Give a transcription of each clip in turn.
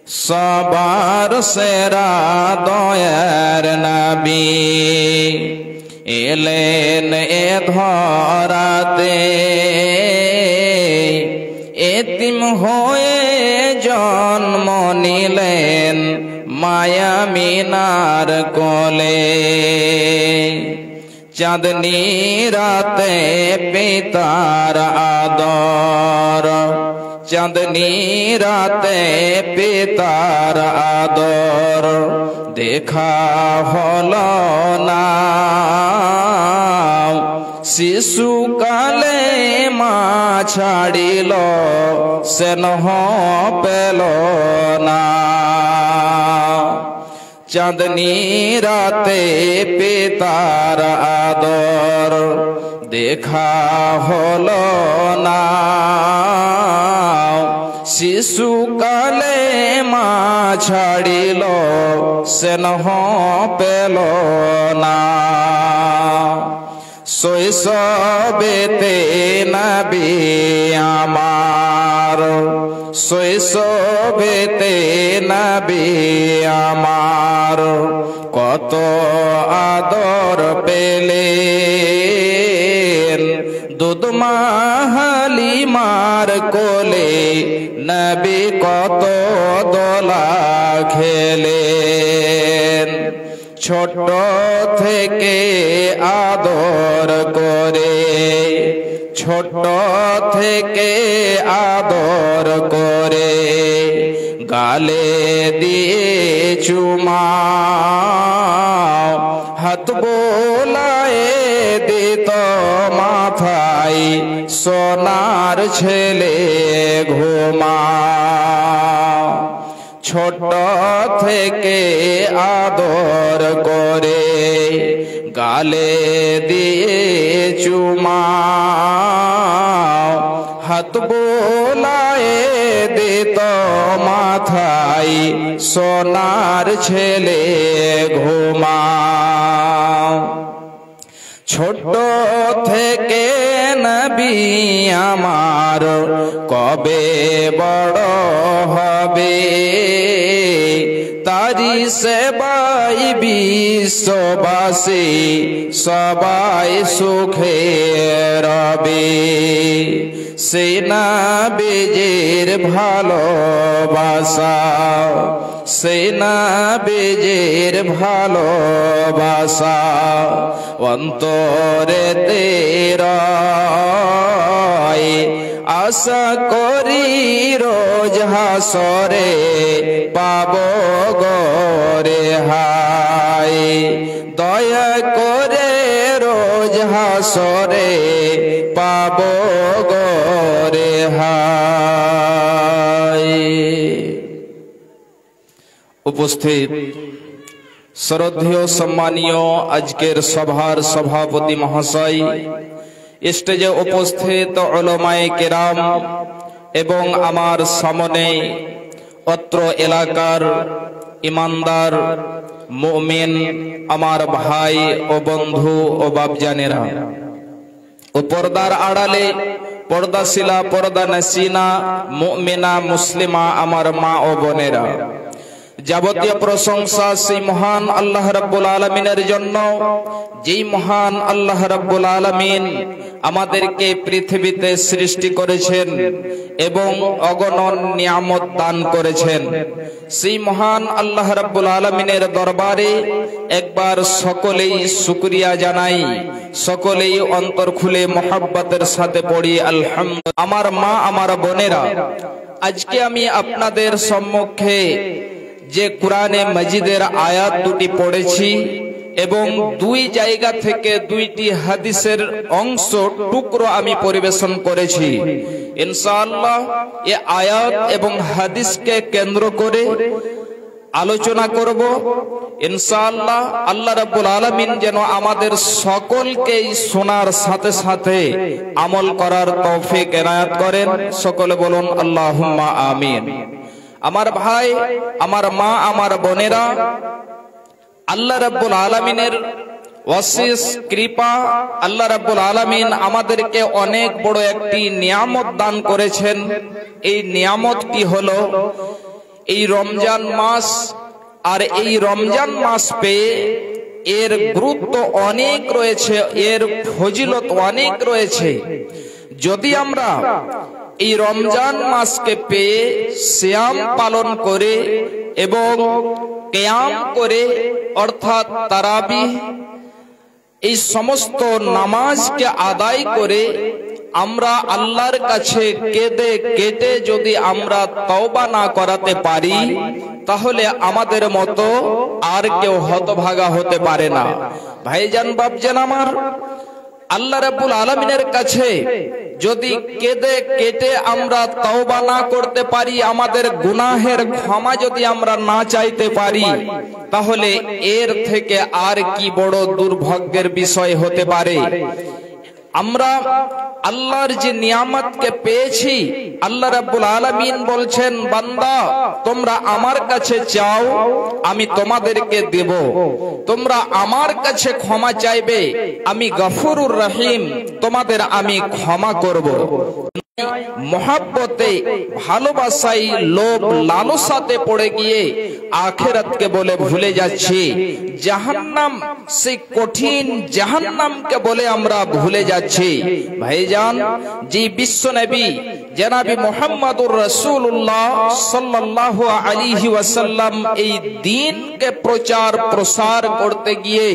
সবার সেরা দয়ার নবী এলেন এ ধরাতে, এতিম হয়ে জন্ম নিলেন মায়া মিনার কোলে। চাঁদনি রাতে পিতার আদর, চাঁদনি রাতে পিতার আদর দেখা হলো না। শিশুকালে মা ছাড়িল স্নেহ পেল না। চাঁদনি রাতে পিতার আদর দেখা হলো না। শিশুকালে মা ছাড়িল স্নেহ পেল না। শৈশবেতে নবী আমার, শৈশবেতে নবী আমার কত আদর পেলেন। দুধমা হালিমার কোলে নবী কত দোলা খেলেন। ছোট থেকে আদর করে, ছোট থেকে আদর করে গালে দিয়ে চুমা, হাত বোলায়ে দিত মাথায় সোনার ছেলে ঘুমা। ছোট থেকে আদর করে গালে দিয়ে চুমা, হাত বোলায়ে দিত মাথায় সোনার ছেলে ঘুমা। ছোট থেকে নবী আমার কবে বড় হবে, তারি সেবাই বিশ্ববাসী সবাই সুখে রবে। সেই নবীজির ভালোবাসা, সেই নবীজির ভালোবাসা অন্তরেতে রয়। আশা করি রোজ হাসরে পাবো গরে হাই। দয়া করে রোজ হাসরে পাবো গরে হাই। উপস্থিত শ্রদ্ধেয় সম্মানীয় আজকের সভার সভাপতি মহাশয়, স্টেজে উপস্থিত উলামায়ে কেরাম এবং আমার সামনে অত্র এলাকার ইমানদার মুমিন আমার ভাই ও বন্ধু ও বাপজানেরা, ও পর্দার আড়ালে পর্দাশীলা পর্দা নসিনা মুমিনা মুসলিমা আমার মা ও বোনেরা, যাবতীয় প্রশংসা সেই মহান আল্লাহ রাব্বুল আলামিনের জন্য, যেই মহান আল্লাহ রাব্বুল আলামিন আমাদেরকে পৃথিবীতে সৃষ্টি করেছেন এবং অগণন নিয়ামত দান করেছেন। সেই মহান আল্লাহ রাব্বুল আলামিনের দরবারে একবার সকলেই শুকরিয়া জানাই, সকলেই অন্তর খুলে মোহাব্বতের সাথে পড়ি আলহামদুলিল্লাহ। আমার মা আমার বোনেরা, আজকে আমি আপনাদের সম্মুখে যে কুরআনে মাজিদের আয়াত দুটি পড়েছি এবং দুই জায়গা থেকে দুইটি হাদিসের অংশ টুকরো আমি পরিবেশন করেছি। ইনশাআল্লাহ এই আয়াত এবং হাদিসকে কেন্দ্র করে আলোচনা করব। ইনশাআল্লাহ আল্লাহ রাব্বুল আলামিন যেন আমাদের সকলকে শোনার সাথে সাথে আমল করার তৌফিক এনায়েত করেন। সকলে বলুন আল্লাহুম্মা আমিন। আমার ভাই, আমার মা, আমার বোনেরা, আল্লাহ রাব্বুল আলামিনের অশেষ কৃপা, আল্লাহ রাব্বুল আলামিন আমাদেরকে অনেক বড় একটি নিয়ামত দান করেছেন। এই নিয়ামতটি হলো এই রমজান মাস, আর এই রমজান মাস পেয়ে এর গুরুত্ব অনেক রয়েছে, এর ফজিলত অনেক রয়েছে। যদি আমরা এই রমজান মাসকে পেয়ে সিয়াম পালন করে এবং কিয়াম করে অর্থাৎ তারাবিহ এই সমস্ত নামাজকে আদায় করে আমরা আল্লাহর কাছে কেঁদে কেটে যদি আমরা তওবা না করাতে পারি, তাহলে আমাদের মতো আর কেউ হতভাগা হতে পারে না। ভাইজান বাপজান আমার, আল্লাহ রাব্বুল আলামিনের কাছে যদি কেঁদে কেটে আমরা তওবা না করতে পারি, আমাদের গুনাহের ক্ষমা যদি আমরা না চাইতে পারি, তাহলে এর থেকে আর কি বড় দুর্ভাগ্যের বিষয় হতে পারে। আমরা আল্লাহর যে নিয়ামতকে পেয়েছি, আল্লাহ রাব্বুল আলামিন বলছেন, বান্দা তোমরা আমার কাছে চাও, আমি তোমাদেরকে দেব। তোমরা আমার কাছে ক্ষমা চাইবে, আমি গফুরুর রহিম, তোমাদের আমি ক্ষমা করব। মোহাব্বতে ভালোবাসাই লোভ লালসাতে পড়ে গিয়ে আখিরাতকে বলে ভুলে যাচ্ছি, জাহান্নাম সেই কঠিন জাহান্নামকে বলে আমরা ভুলে যাচ্ছি। ভাইজান, যে বিশ্বনবী জনাবি মুহাম্মদুর রাসূলুল্লাহ সাল্লাল্লাহু আলাইহি ওয়াসাল্লাম এই দ্বীনকে প্রচার প্রসার করতে গিয়ে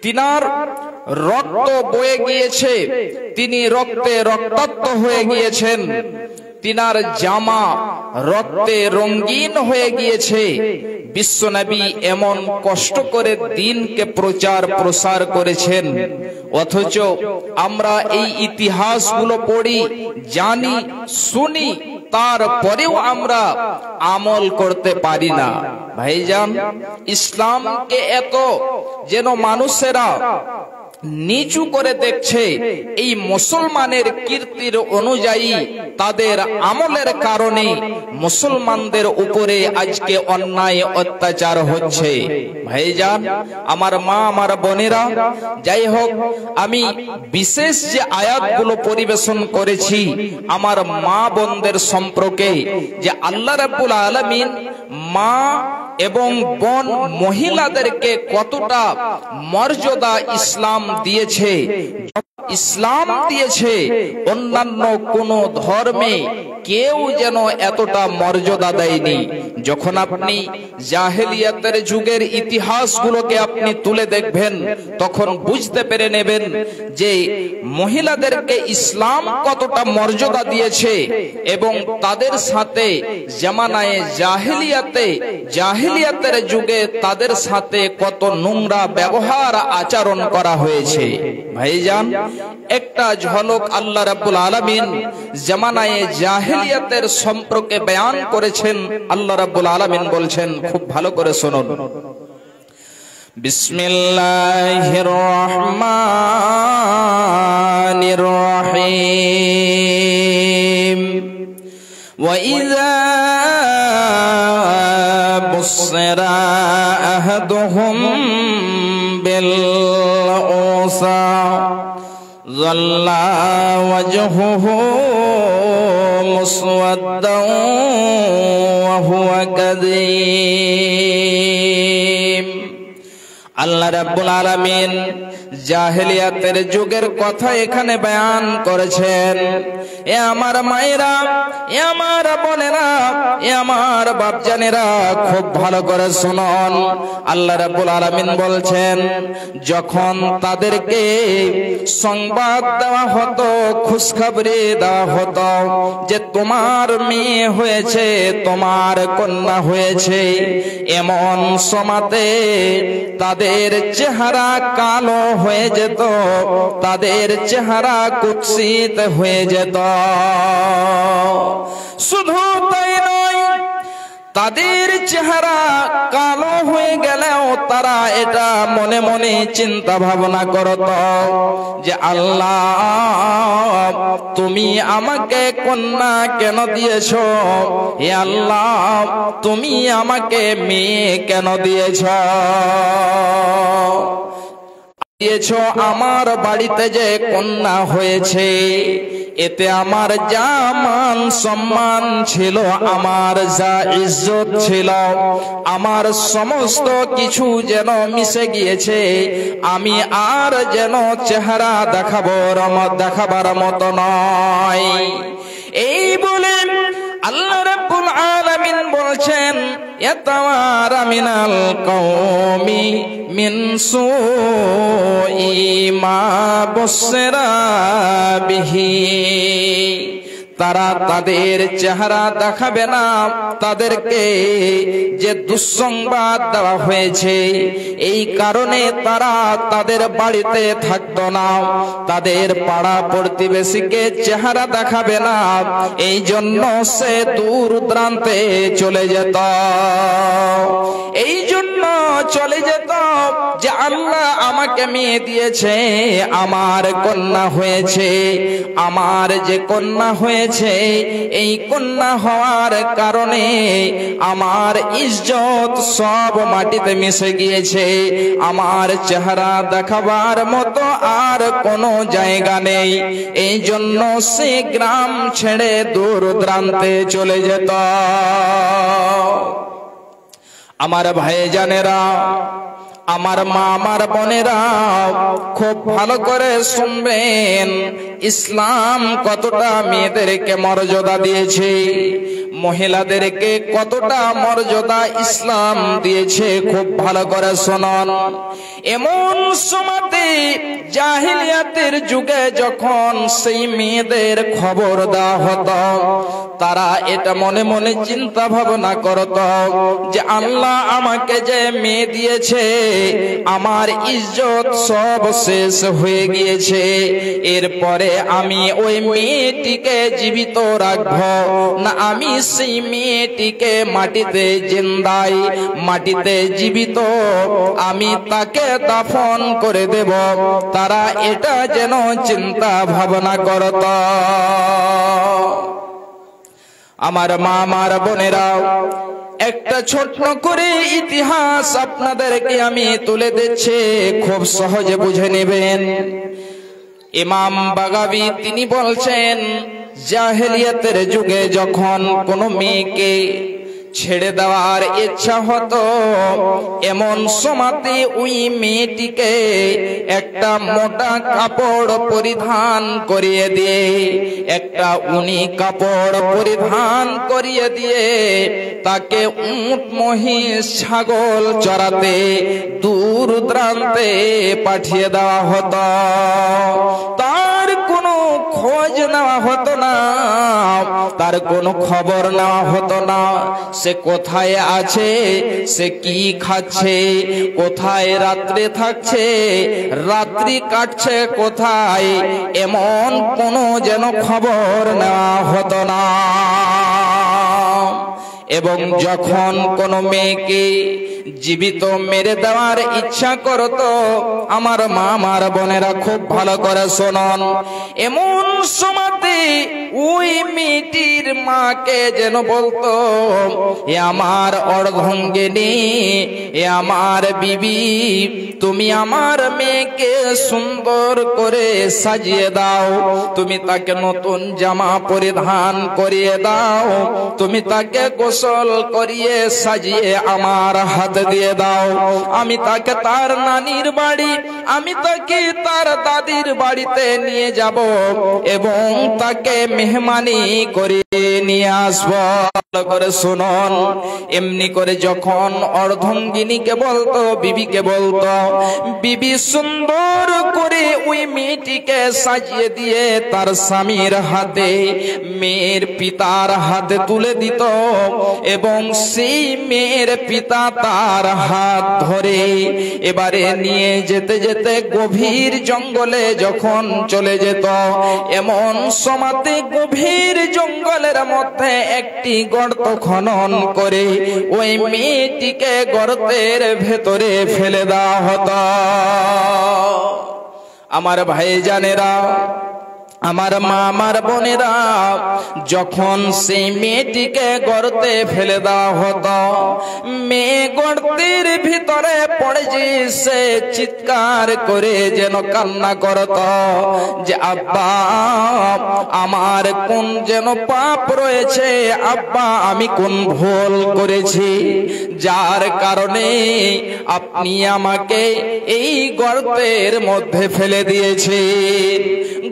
তিনার রক্ত বয়ে গিয়েছে, তিনি রক্তে রক্তাক্ত হয়ে গিয়েছেন, তিনার জামা রক্তে রঙিন হয়ে গিয়েছে। বিশ্বনবী এমন কষ্ট করে দ্বীনকে প্রচার প্রসার করেছেন, অথচ আমরা এই ইতিহাসগুলো পড়ি, জানি, শুনি, তারপরেও আমরা আমল করতে পারি না। ভাইজান, ইসলামকে এত যেন মানুষেরা নিচু করে দেখছে, এই মুসলমানের কীর্তির অনুযায়ী তাদের আমলের কারণে মুসলমানদের উপরে আজকে অন্যায় অত্যাচার হচ্ছে। ভাইজান আমার মা, আমার বোনেরা, যাই হোক, আমি বিশেষ যে আয়াতগুলো পরিবেশন করেছি আমার মা বোনদের সম্পর্কে, যে আল্লাহ রাব্বুল আলামিন মা এবং বোন মহিলাদেরকে কতটা মর্যাদা ইসলাম দিয়েছে, ইসলাম দিয়েছে অন্যান্য কোন ধর্মে কেউ যেন এতটা মর্যাদা দেয়নি। যখন আপনি জাহেলিয়াতের যুগের ইতিহাসগুলোকে আপনি তুলে দেখবেন, তখন বুঝতে পেরে নেবেন যে মহিলাদেরকে ইসলাম কতটা মর্যাদা দিয়েছে এবং তাদের সাথে জামানায়ে জাহেলিয়াতের যুগে তাদের সাথে কত নোংরা ব্যবহার আচরণ করা হয়েছে। ভাইজান, একটা ঝলক আল্লাহ রাব্বুল আলামিন জামানায়ে জাহেলিয়াতের সম্পর্কে বয়ান করেছেন। আল্লাহ রাব্বুল আলামিন বলছেন, খুব ভালো করে শুনুন, বিসমিল্লাহির রহমানির রহিম, ওয়া ইযা বুশরা আহাদুহুম বিল উনসা ظَلَّ وَجْهُهُ مُسْوَدًّا وَهُوَ كَظِيمٌ। আল্লাহ রাব্বুল আলামিন জাহেলিয়াতের যুগের কথা এখানে বয়ান করেছেন। এ আমার মায়েরা, এ আমার বোনেরা, এ আমার বাপজানেরা, খুব ভালো করে শুনুন। আল্লাহ রাব্বুল আলামিন বলছেন, যখন তাদেরকে সংবাদ দেওয়া হতো, খুশখবরি দেওয়া হতো যে তোমার মেয়ে হয়েছে, তোমার কন্যা হয়েছে, এমন সময়তে তাদের চেহারা কালো হয়ে যেত, তাদের চেহারা কুৎসিত হয়ে যেত। শুধু তাই নয়, তাদের চেহারা কালো হয়ে গেলেও তারা এটা মনে মনে চিন্তা ভাবনা করত যে আল্লাহ, তুমি আমাকে কন্যা কেন দিয়েছ? হে আল্লাহ, তুমি আমাকে মেয়ে কেন দিয়েছ? আমার বাড়িতে যে কন্যা হয়েছে, এতে আমার যা মান সম্মান ছিল, আমার যা ইজ্জত ছিল, আমার সমস্ত কিছু যেন মিশে গিয়েছে। আমি আর যেন চেহারা দেখাবার মতো নয়। এই বলে আল্লাহ রাব্বুল আলামিন বলছেন, ইয়াতাওয়ারা মিনাল কওমি মিন সুই মা বুসরা বিহি। তারা তাদের চেহারা দেখাবে না, তাদেরকে যে দুঃসংবাদ দেওয়া হয়েছে এই কারণে তারা তাদের বাড়িতে থাকতো না, তাদের পাড়া প্রতিবেশীকে চেহারা দেখাবে না, এই জন্য সে দূর দূরান্তে চলে যেত। এই জন্য চলে যেত যে আল্লাহ আমাকে মেয়ে দিয়েছে, আমার কন্যা হয়েছে, আমার যে কন্যা হয়েছে এই কন্যা হওয়ার কারণে আমার ইজ্জত সব মাটিতে মিশে গিয়েছে, আমার চেহারা দেখাবার মতো আর কোনো জায়গা নেই। এই জন্য সে গ্রাম ছেড়ে দূর দূরান্তে চলে যেত। আমার ভাইজানেরা, আমার মা, আমার বোনেরা, খুব ভালো করে শুনবেন, ইসলাম কতটা মেয়েদেরকে মর্যাদা দিয়েছে, মহিলাদেরকে কতটা মর্যাদা ইসলাম দিয়েছে, খুব ভালো করে শুনুন। এমন সময়তে জাহিলিয়াতের যুগে যখন সেই মেয়েদের খবর দেওয়া হতো, তারা এটা মনে মনে চিন্তা ভাবনা করত যে আল্লাহ আমাকে যে মেয়ে দিয়েছে, আমার ইজ্জত সব শেষ হয়ে গিয়েছে, এরপরে আমি ওই মেয়েটিকে জীবিত রাখবো না আমি সেই মেয়েটিকে মাটিতে জিন্দাই, মাটিতে জীবিত আমি তাকে দাফন করে দেব। তারা এটা যেন চিন্তা ভাবনা করত। আমার মা, আমার বোনেরা, একটা ছোট্ট করে ইতিহাস আপনাদেরকে আমি তুলে দিচ্ছি, খুব সহজে বুঝে নেবেন। ইমাম বাগাবী তিনি বলছেন, জাহেলিয়াতের যুগে যখন কোনো মেয়েকে ছেড়ে দেওয়ার ইচ্ছা হতো, এমন সময়তে ওই মেয়েটিকে একটা মোটা কাপড় পরিধান করিয়ে দিয়ে, একটা উনি কাপড় পরিধান করিয়ে দিয়ে তাকে উট, মহিষ, ছাগল চড়াতে দূর দূরান্তে পাঠিয়ে দেওয়া হতো। তার কোনো খোঁজ নেওয়া হতো না, তার কোনো খবর নেওয়া হতো না, সে কোথায় আছে, সে কি খাচ্ছে, কোথায় রাত্রে থাকছে, রাত্রি কাটছে কোথায়, এমন কোনো যেন খবর নেওয়া হতো না। এবং যখন কোনো মেয়েকে জীবিত মেরে দেওয়ার ইচ্ছা করত, আমার মা, আমার বোনেরা খুব ভালো করে শুনুন, এমন সময়তে ওই মেয়েটির মাকে যেন বলতো, এ আমার অর্ধাঙ্গিনী, এ আমার বিবি, তুমি আমার মেয়েকে সুন্দর করে সাজিয়ে দাও, তুমি তাকে নতুন জামা পরিধান করিয়ে দাও, তুমি তাকে গোসল করিয়ে সাজিয়ে আমার হাতে দিয়ে দাও, আমি তাকে তার নানির বাড়ি, আমি তাকে তার দাদির বাড়িতে নিয়ে যাব এবং তাকে মেহমানি করে নিয়ে আসবো। করে শুনুন, এমনি করে যখন অর্ধাঙ্গিনীকে বলতো, বিবিকে বলতো, বিবি সুন্দর করে ওই মেয়েটিকে সাজিয়ে দিয়ে তার স্বামীর হাতে, মেয়ের পিতার হাতে তুলে দিত এবং সেই মেয়ের পিতা তার হাত ধরে এবারে নিয়ে যেতে যেতে গভীর জঙ্গলে যখন চলে যেত, এমন সময়তে গভীর জঙ্গলের মধ্যে একটি গর্ত খনন করে ওই মেয়েটিকে গর্তের ভেতরে ফেলে দেওয়া হতো। আমার ভাইজানেরা, আমার মা আমার বোনেরা, যখন সেই মেয়েটিকে গর্তে ফেলে দেওয়া হতো, মেয়ে গর্তের ভিতরে পড়েছে, সে চিৎকার করে যেন কান্না করত যে আব্বা আমার কোন যেন পাপ রয়েছে, আব্বা আমি কোন ভুল করেছি যার কারণে আপনি আমাকে এই গর্তের মধ্যে ফেলে দিয়েছেন।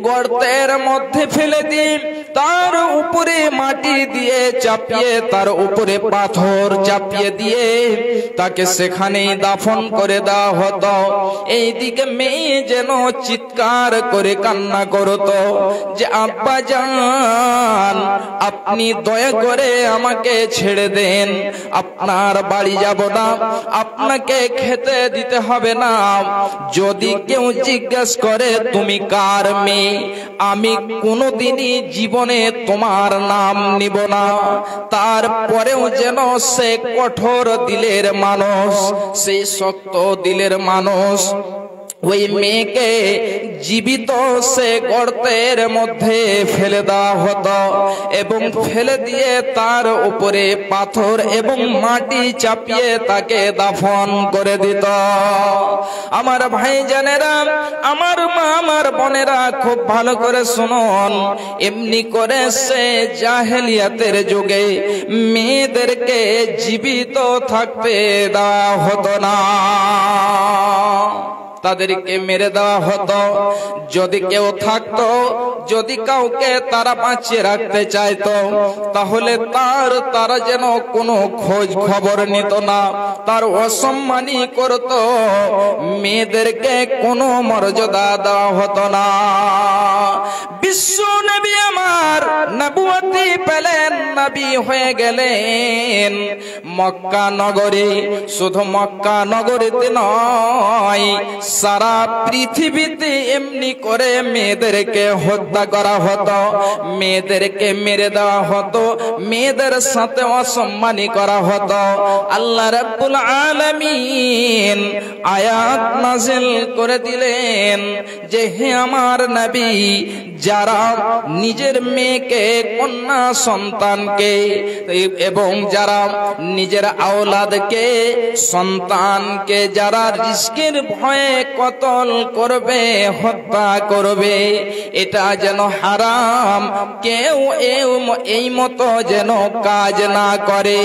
গর্তের মধ্যে ফেলে দিন, তার উপরে মাটি দিয়ে চাপিয়ে, তার উপরে পাথর চাপিয়ে দিয়ে তাকে সেখানেই দাফন করে দেওয়া হতো। এইদিকে মেয়ে যেন চিৎকার করে কান্না করত যে আব্বা জান আপনি দয়া করে আমাকে ছেড়ে দেন, আপনার বাড়ি যাব না, আপনাকে খেতে দিতে হবে না। যদি কেউ জিজ্ঞেস করে তুমি কার মেয়ে, আমি কোনোদিনই জীবনে তোমার নাম নিব না। তারপরেও যেন সে কঠোর দিলের মানুষ, সেই শক্ত দিলের মানুষ, ওই মেয়েকে জীবিত সে গর্তের মধ্যে ফেলে দেওয়া হতো এবং ফেলে দিয়ে তার উপরে পাথর এবং মাটি চাপিয়ে তাকে দাফন করে দিত। আমার ভাইজানেরা, আমার মা আমার বোনেরা, খুব ভালো করে শুনুন, এমনি করে সে জাহেলিয়াতের যুগে মেয়েদেরকে জীবিত থাকতে দেওয়া হতো না, তাদেরকে মেরে দেওয়া হতো। যদি কেউ থাকতো, যদি কাউকে তারা বাঁচিয়ে রাখতে চাইতো, তাহলে তারা যেন কোনো খোঁজ খবর নিত না, তার অসম্মানী করত, মেয়েদেরকে কোনো মর্যাদা দেওয়া হতো না। বিশ্ব নবী আমার নবুয়তি পেলেন, নবী হয়ে গেলেন মক্কা নগরে। শুধু মক্কা নগরীতে নয়, সারা পৃথিবীতে এমনি করে মেয়েদেরকে হত্যা করা হতো, মেয়েদেরকে মেরে দেওয়া হতো, মেয়েদের সাথে অসম্মানী করা হতো। আল্লাহ রাব্বুল আলামিন আয়াত নাযিল করে দিলেন যে হে আমার নবী, যারা নিজের মেয়েকে, কন্যা সন্তানকে এবং যারা নিজের আওলাদকে, সন্তানকে যারা রিস্কের ভয়ে কতল করবে, হত্যা করবে, এটা যেন হারাম, কেউ এই মতো যেন কাজ না করে।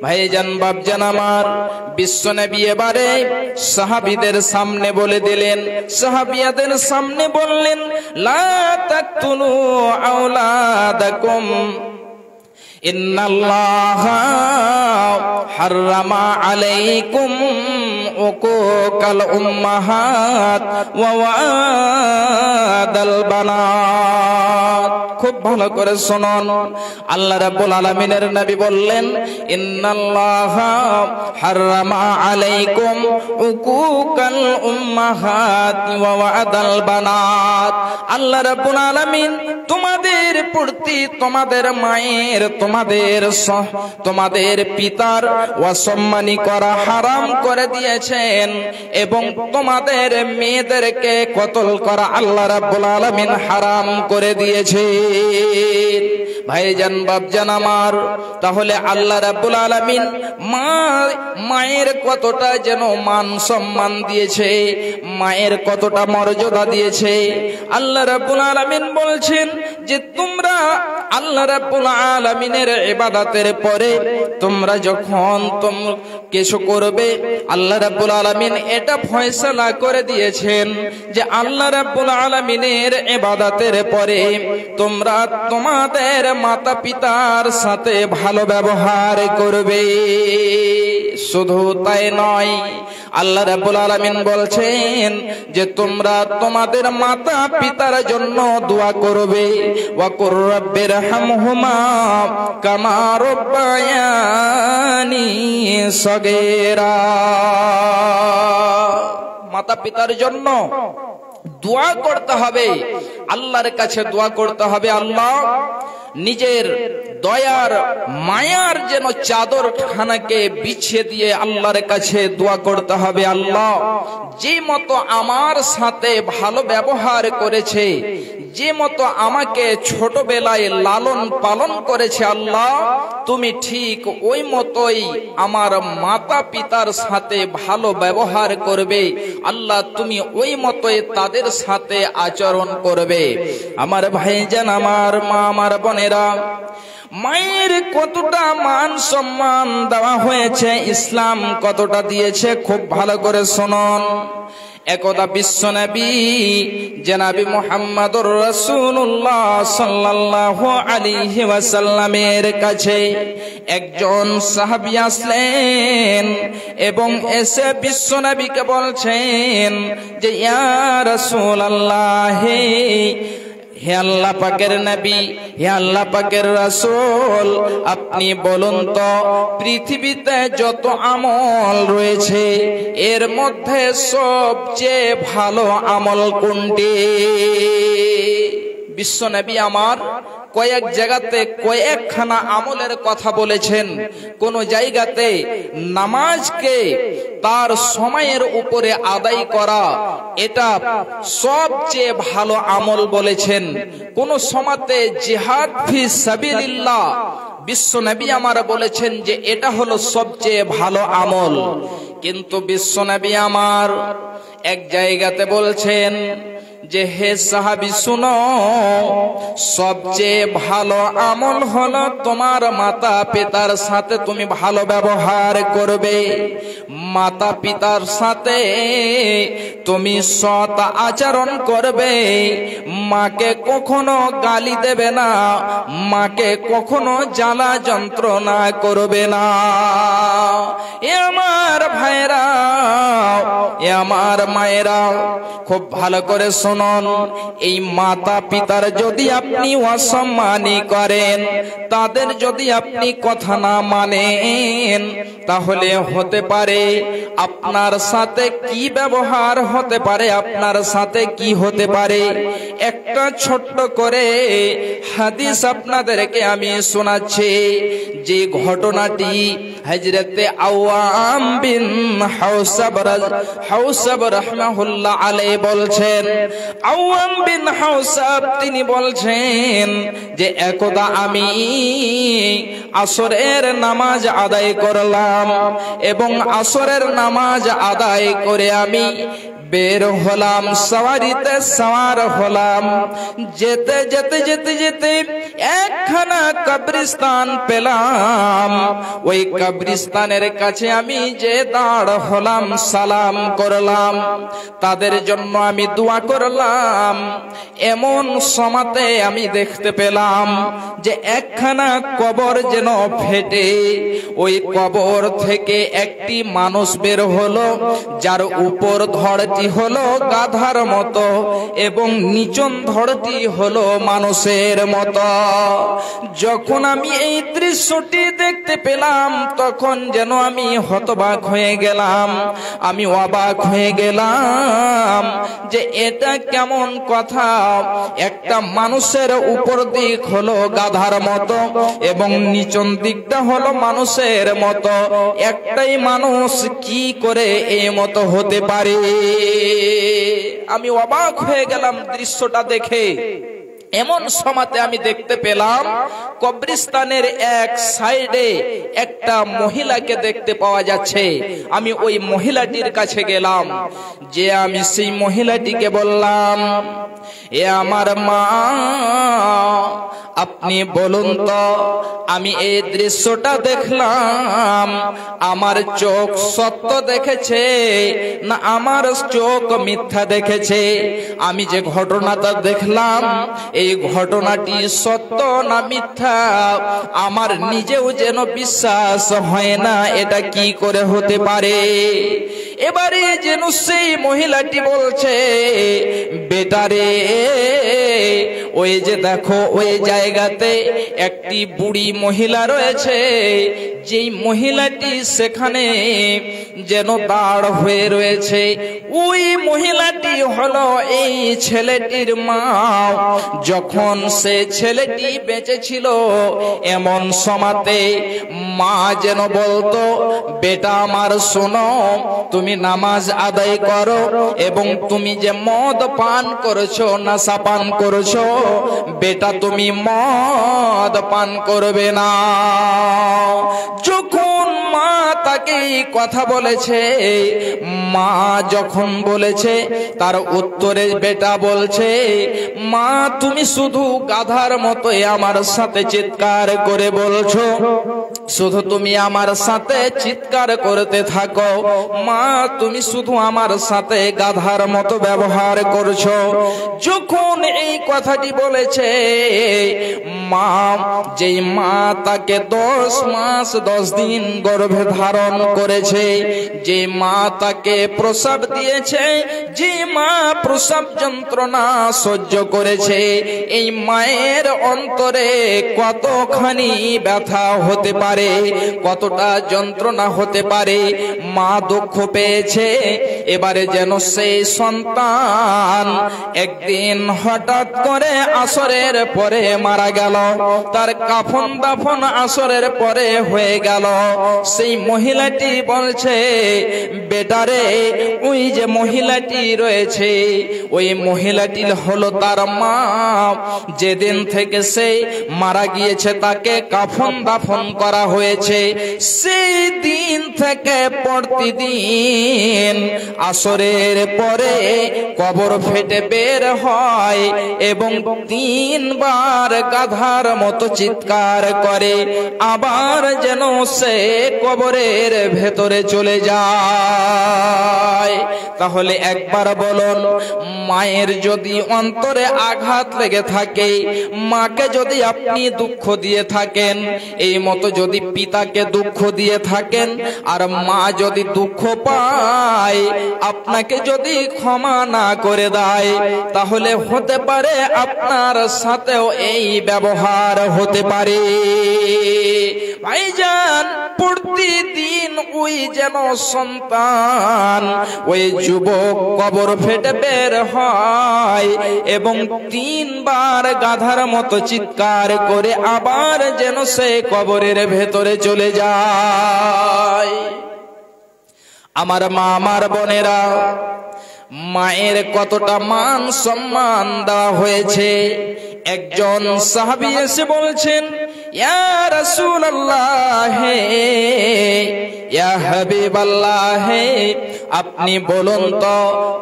ভাইজান বাপজান আমার, বিশ্বনবী এবারে সাহাবীদের সামনে বলে দিলেন, সাহাবিয়াদের সামনে বললেন, লা তাকতুলু আওলাদাকুম ইন্নাল্লাহা হাররামা আলাইকুম উকুকাল উম্মাহাত ওয়া ওয়াদাল বানাত। খুব ভালো করে শুনুন, আল্লাহ রাব্বুল আলামিনের নবী বললেন, ইন্নাল্লাহা হাররামা আলাইকুম উকুকাল উম্মাহাত ওয়া ওয়াদাল বানাত। আল্লাহ রাব্বুল আলামিন তোমাদের প্রতি, তোমাদের মায়ের, তোমাদের পিতার অসম্মানী করা হারাম করে দিয়েছেন এবং তোমাদের মেয়েদেরকে কতল করা আল্লাহ রাব্বুল আলামিন হারাম করে দিয়েছে। ভাইজান বাপজান আমার, তাহলে আল্লাহ রাব্বুল আলামিন মায়ের কতটা যেন মান সম্মান দিয়েছে, মায়ের কতটা মর্যাদা দিয়েছে। আল্লাহ রাব্বুল আলামিন বলছেন যে তোমরা আল্লাহ রাব্বুল আলামিনের ইবাদতের পরে তোমরা যখন কিছু করবে, আল্লাহ রাব্বুল আলামিন এটা ফয়সালা করে দিয়েছেন যে আল্লাহ রাব্বুল আলামিনের ইবাদতের পরে তোমরা তোমাদের মাতা পিতার সাথে ভালো ব্যবহার করবে। শুধু তাই নয়, আল্লাহ রাব্বুল আলামিন বলছেন যে তোমরা তোমাদের মাতা পিতার জন্য দোয়া করবে, ওয়া কুর রাব্বিরহামহুমা কামা রাব্বায়ানি সগীরা। মাতা পিতার জন্য দোয়া করতে হবে, আল্লাহর কাছে দোয়া করতে হবে, আল্লাহ নিজের দয়ার মায়ার যেন চাদর খানাকে বিছিয়ে দিয়ে আল্লাহর কাছে দোয়া করতে হবে, আল্লাহ যে মতো আমার সাথে ভালো ব্যবহার করেছে, যে মতো আমাকে ছোটবেলায় লালন পালন করেছে আল্লাহ, তুমি ঠিক ওই মতোই আমার মাতা পিতার সাথে ভালো ব্যবহার করবে আল্লাহ, তুমি ওই মতোই তাদের সাথে আচরণ করবে। আমার ভাইজান, আমার মা, আমার বোনেরা, মায়ের কতটা মান সম্মান দেওয়া হয়েছে, ইসলাম কতটা দিয়েছে, খুব ভালো করে শুনুন। একদা বিশ্বনবী জনাবি মুহাম্মদুর রাসূলুল্লাহ সাল্লাল্লাহু আলাইহি ওয়াসাল্লামের কাছে একজন সাহাবী আসলেন এবং এসে বিশ্বনবীকে বলছেন যে ইয়া রাসূলুল্লাহ, হে আল্লাহ পাকের নবী, হে আল্লাহ পাকের রাসূল, আপনি বলুন তো পৃথিবীতে যত আমল রয়েছে এর মধ্যে সবচেয়ে ভালো আমল কোনটি? বিশ্বনবী আমার কয়েক জায়গাতে কয়েকখানা আমলের কথা বলেছেন। কোন জায়গাতে নামাজকে তার সময়ের উপরে আদায় করা এটা সবচেয়ে ভালো আমল বলেছেন। কোন সময়তে জিহাদ ফি সাবিলিল্লাহ বিশ্বনবী আমার বলেছেন যে এটা হলো সবচেয়ে ভালো আমল। কিন্তু বিশ্বনবী আমার এক জায়গাতে বলছেন যে হে সাহাবী শুনো, সবচেয়ে ভালো আমল হলো তোমার মাতা পিতার সাথে তুমি ভালো ব্যবহার করবে, মাতা পিতার সাথে তুমি সৎ আচরণ করবে, মাকে কখনো গালি দেবে না, মাকে কখনো জ্বালা যন্ত্রণা করবে না। এ আমার ভাইরা, এ আমার মায়েরা, খুব ভালো করে শুনুন। এই মাতা পিতার যদি আপনি অসম্মানী করেন, তাদের যদি আপনি কথা না মানেন, তাহলে হতে পারে আপনার সাথে কি ব্যবহার হতে পারে, আপনার সাথে কি হতে পারে। একটা ছোট্ট করে হাদিস আপনাদেরকে আমি শোনাচ্ছি, যে ঘটনাটি হযরতে আওয়াম বিন হাওসাব রাহমাহুল্লাহ আলাইহি বলছেন। আওয়াম বিন হাওসাব তিনি বলছেন যে একদা আমি আসরের নামাজ আদায় করলাম এবং আসরের নামাজ আদায় করে আমি বের হলাম, সওয়ারিতে সওয়ার হলাম। যেতে যেতে যেতে যেতে একখানা কবরস্থান পেলাম। ওই কবরস্থানের কাছে আমি যে দাঁড় হলাম, সালাম করলাম, তাদের জন্য আমি দোয়া করলাম। এমন সময়তে আমি দেখতে পেলাম যে একখানা কবর যেন ফেটে ওই কবর থেকে একটি মানুষ বের হলো, যার উপর ধড়টি হলো গাধার মতো এবং নিচন ধড়টি হলো মানুষের মতো। যখন আমি এই দৃশ্যটি দেখতে পেলাম, তখন যেন আমি হতবাক হয়ে গেলাম, আমি অবাক হয়ে গেলাম যে এটা কেমন কথা। একটা মানুষের উপর দিক হলো গাধার মতো এবং নিচন দিকটা হলো মানুষের মতো, একটাই মানুষ কি করে এই মতো হতে পারে? আমি অবাক হয়ে গেলাম দৃশ্যটা দেখে। এমন সময়তে আমি দেখতে পেলাম কবরস্থানের এক সাইডে একটা মহিলাকে দেখতে পাওয়া যাচ্ছে। আমি ওই মহিলাটির কাছে গেলাম, যে আমি সেই মহিলাটিকে বললাম, এ আমার মা, আপনি বলুন তো আমি এই দৃশ্যটা দেখলাম, আমার চোখ সত্য দেখেছে না আমার চোখ মিথ্যা দেখেছে? আমি যে ঘটনাটা দেখলাম এই ঘটনাটি সত্য না মিথ্যা আমার নিজেও যেন বিশ্বাস হয় না, এটা কি করে হতে পারে? এবারে যেন সেই মহিলাটি বলছে, বেটারে ওই যে দেখো ওই জায়গাতে একটি বুড়ি মহিলা রয়েছে, যেই মহিলাটি সেখানে যেন দাঁড় হয়ে রয়েছে, ওই মহিলাটি হলো এই ছেলেটির মা। যখন সে ছেলেটি বেঁচে ছিল, এমন সময়তে মা যেন বলতো, বেটা আমার শোনো, তুমি নামাজ আদায় করো এবং তুমি যে মদ পান করেছো, নেশা পান করেছো, বেটা তুমি মদ পান করবে না। যখন মা তাকে কথা বলেছে, মা যখন বলেছে, তার উত্তরে বেটা বলছে, মা তুমি শুধু গাধার মতোই আমার সাথে চিৎকার করে বলছো, শুধু তুমি আমার সাথে চিৎকার করতে থাকো, মা তুমি শুধু আমার সাথে গাধার মতো ব্যবহার করছো। যখন এই কথাটি বলেছে, মা যেই মা তাকে 10 মাস 10 দিন গর্ভে ধারণ করেছে, যে মা তাকে প্রসব দিয়েছে, যে মা প্রসব যন্ত্রণা সহ্য করেছে, এই মায়ের অন্তরে কতখানি ব্যথা হতে পারে, কতটা যন্ত্রণা হতে পারে। মা দুঃখ পেয়েছে। এবারে যেন সেই সন্তান একদিন হঠাৎ করে আসরের পরে মারা গেল, তার কাফন দাফন আসরের পরে হয়ে গেল। সেই মহিলাটি বলছে, বেটারে ওই যে মহিলাটি রয়েছে, ওই মহিলাটি হলো তার মা। যেদিন থেকে সে মারা গিয়েছে, তাকে কাফন দাফন করা হয়েছে, সেই দিন থেকে প্রতিদিন আসরের পরে কবর ফেটে বের হয় এবং 3 বার গাধার মতো চিৎকার করে, আবার যেন সে কবরের ভেতরে চলে যায়। তাহলে একবার বলুন, মায়ের যদি অন্তরে আঘাত লেগে থাকে, মাকে যদি আপনি দুঃখ দিয়ে থাকেন, এই মতো যদি পিতাকে দুঃখ দিয়ে থাকেন, আর মা যদি দুঃখ পায়, আপনাকে যদি ক্ষমা না করে দেয়, তাহলে হতে পারে আপনার সাথেও এই ব্যবহার হতে পারে। ভাইজান, প্রতিদিন ওই যেন সন্তান, ওই যুবক কবর ফেটে বের হয় এবং 3 বার গাধার মতো চিৎকার করে আবার যেন সে কবরের ভেতরে চলে যায়। আমার মা, আমার বোনেরা, মায়ের কতটা মান সম্মান দেওয়া হয়েছে। একজন সাহাবী এসে বলছেন, ইয়া রাসূলুল্লাহ, ইয়া হাবিবাল্লাহ, আপনি বলুন তো,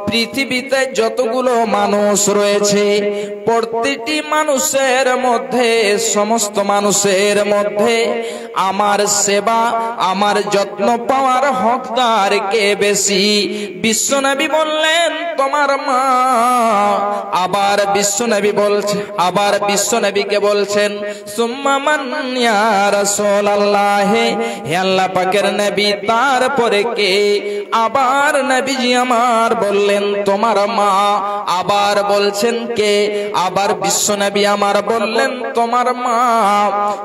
পৃথিবীতে যতগুলো মানুষ রয়েছে, প্রতিটি মানুষের মধ্যে, সমস্ত মানুষের মধ্যে আমার সেবা, আমার যত্ন পাওয়ার হকদার কে বেশি? বিশ্বনবী বললেন, তোমার মা। আবার বিশ্বনবীকে বলছেন, সুম্মা মান ইয়া রাসূলুল্লাহ, হে আল্লাহ পাকের নবী, তারপরে কে? আবার নবীজি আমার বললেন, তোমার মা। আবার বলছেন কে? আবার বিশ্বনবী আমার বললেন, তোমার মা।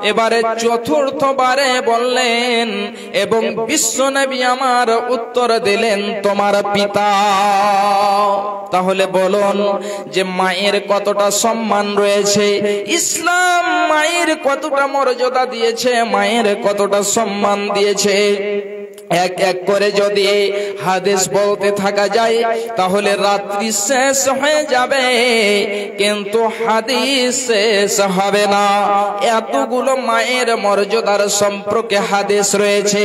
এবারে চতুর্থবারে বললেন এবং বিশ্বনবী আমার উত্তর দিলেন, তোমার পিতা। তাহলে বলুন যে মায়ের কতটা সম্মান রয়েছে, ইসলাম মায়ের কতটা মর্যাদা দিয়েছে, মায়ের কতটা সম্মান দিয়েছে। এক এক করে যদি হাদিস বলতে থাকা যায়, তাহলে রাত্রি শেষ হয়ে যাবে, কিন্তু হাদিস শেষ হবে না। এতগুলো মায়ের মর্যাদার সম্পর্কে হাদিস রয়েছে।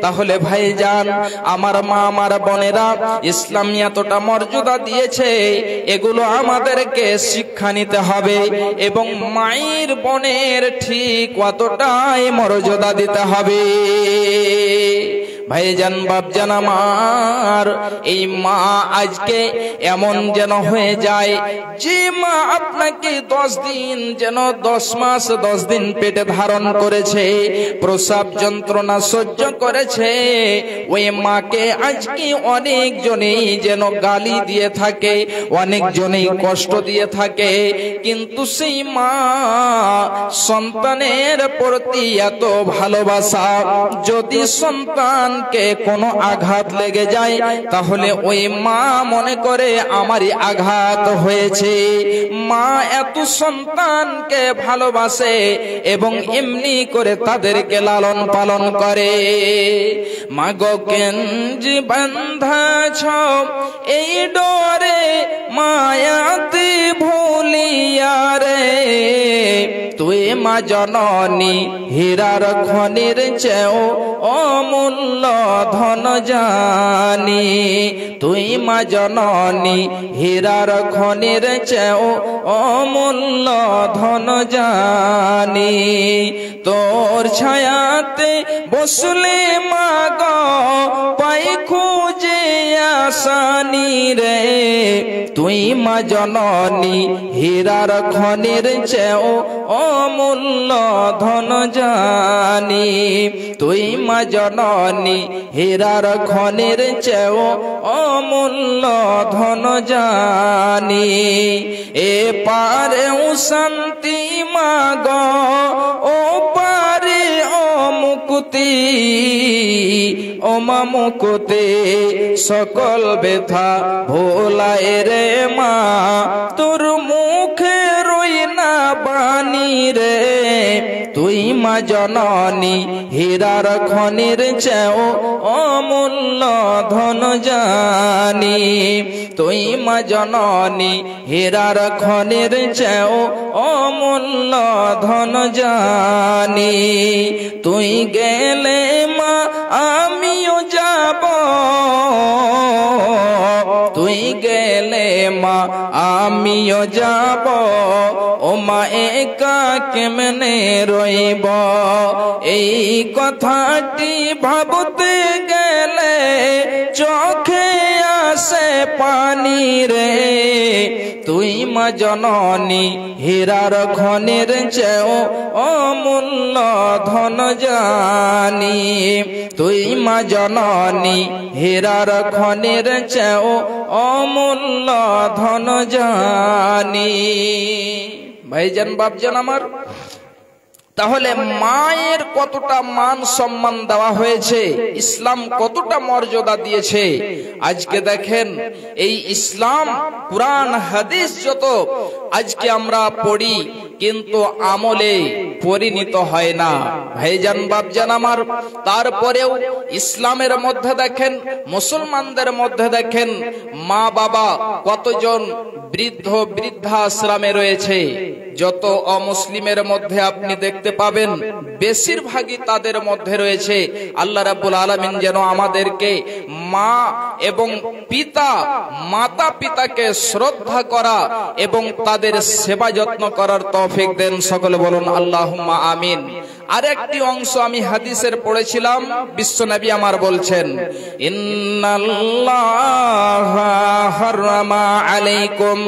তাহলে ভাইজান, আমার মা, আমার বোনেরা, ইসলাম এতটা মর্যাদা দিয়েছে, এগুলো আমাদেরকে শিক্ষা নিতে হবে এবং মায়ের বোনের ঠিক অতটাই মর্যাদা দিতে হবে। ভাইজান বাপজান আমার, এই মা আজকে এমন যেন হয়ে যায় যে মা আপনাকে 10 দিন যেন 10 মাস 10 দিন পেটে ধারণ করেছে, প্রসব যন্ত্রণা সহ্য করেছে, ওই মাকে আজকে অনেক জনেই যেন গালি দিয়ে থাকে, অনেক জনেই কষ্ট দিয়ে থাকে। কিন্তু সেই মা সন্তানের প্রতি এত ভালোবাসা, যদি সন্তানকে কোনো আঘাত লেগে যায় তাহলে ওই মা মনে করে আমারই আঘাত হয়েছে। মা এত সন্তানকে ভালোবাসে এবং এমনি করে তাদেরকে লালন পালন করে। মাগো কেঞ্জি বান্ধাছ এই ডরে মায়াতে ভুলিয়া রে, তুই মা জননী হীরার খনির চেয়েও অমূল্য ধন জানি, তুই মা জননী হীরার খনির চেয়েও অমূল্য ধন জানি। তোর ছায়াতে বসলে মা গো পাই খুঁজে আসানি রে, তুই মা জননী হীরার খনির চেয়েও অমূল্য ধন জানি, তুই মা জননী হীরার খনির চেয়েও অমূল্য ধন জানি। এ পারেও শান্তি মা গো, ও পারে ও মুক্তি, ও মা মুক্তি সকল ব্যথা ভোলায় রে মা, তোর মুখে রই না বাণী রে, তুই মা জননী হীরার খনির চেয়েও অমূল্য ধন জানি, তুই মা জননী হীরার খনির চেয়েও অমূল্য ধন জানি। তুই গেলে মা আমিও যাব, তুই গেলে মা আমিও যাব, ও মা একা কেমনে রইব, এই কথাটি ভাবতে গেলে চোখে আসে পানি রে, তুই মা জননী হীরার খনির চেয়েও অমূল্য ধন জানি, তুই মা জননী হীরার খনির চেয়েও অমূল্য ধন জানি। ভাইজান বাপজান আমার, তাহলে মায়ের কতটা মান সম্মান দেওয়া হয়েছে, ইসলাম কতটা মর্যাদা দিয়েছে। আজকে দেখেন এই ইসলাম কুরআন হাদিস যত আজকে আমরা পড়ি কিন্তু আমলে পরিণত হয় না। ভাইজান বাপজান আমার, তারপরেও ইসলামের মধ্যে দেখেন, মুসলমানদের মধ্যে দেখেন মা বাবা কতজন বৃদ্ধ বৃদ্ধাশ্রমে রয়েছে। যত অমুসলিমের মধ্যে আপনি দেখতে পাবেন বেশিরভাগই তাদের মধ্যে রয়েছে। আল্লাহ রাব্বুল আলামিন যেন আমাদেরকে মা এবং পিতা, মাতা পিতাকে শ্রদ্ধা করা এবং তাদের সেবা যত্ন করার তৌফিক দেন। সকলে বলুন আল্লাহুম্মা আমিন। আরেকটি অংশ আমি হাদিসের পড়েছিলাম, বিশ্বনবী আমার বলছেন, ইন্নাল্লাহা হারামা আলাইকুম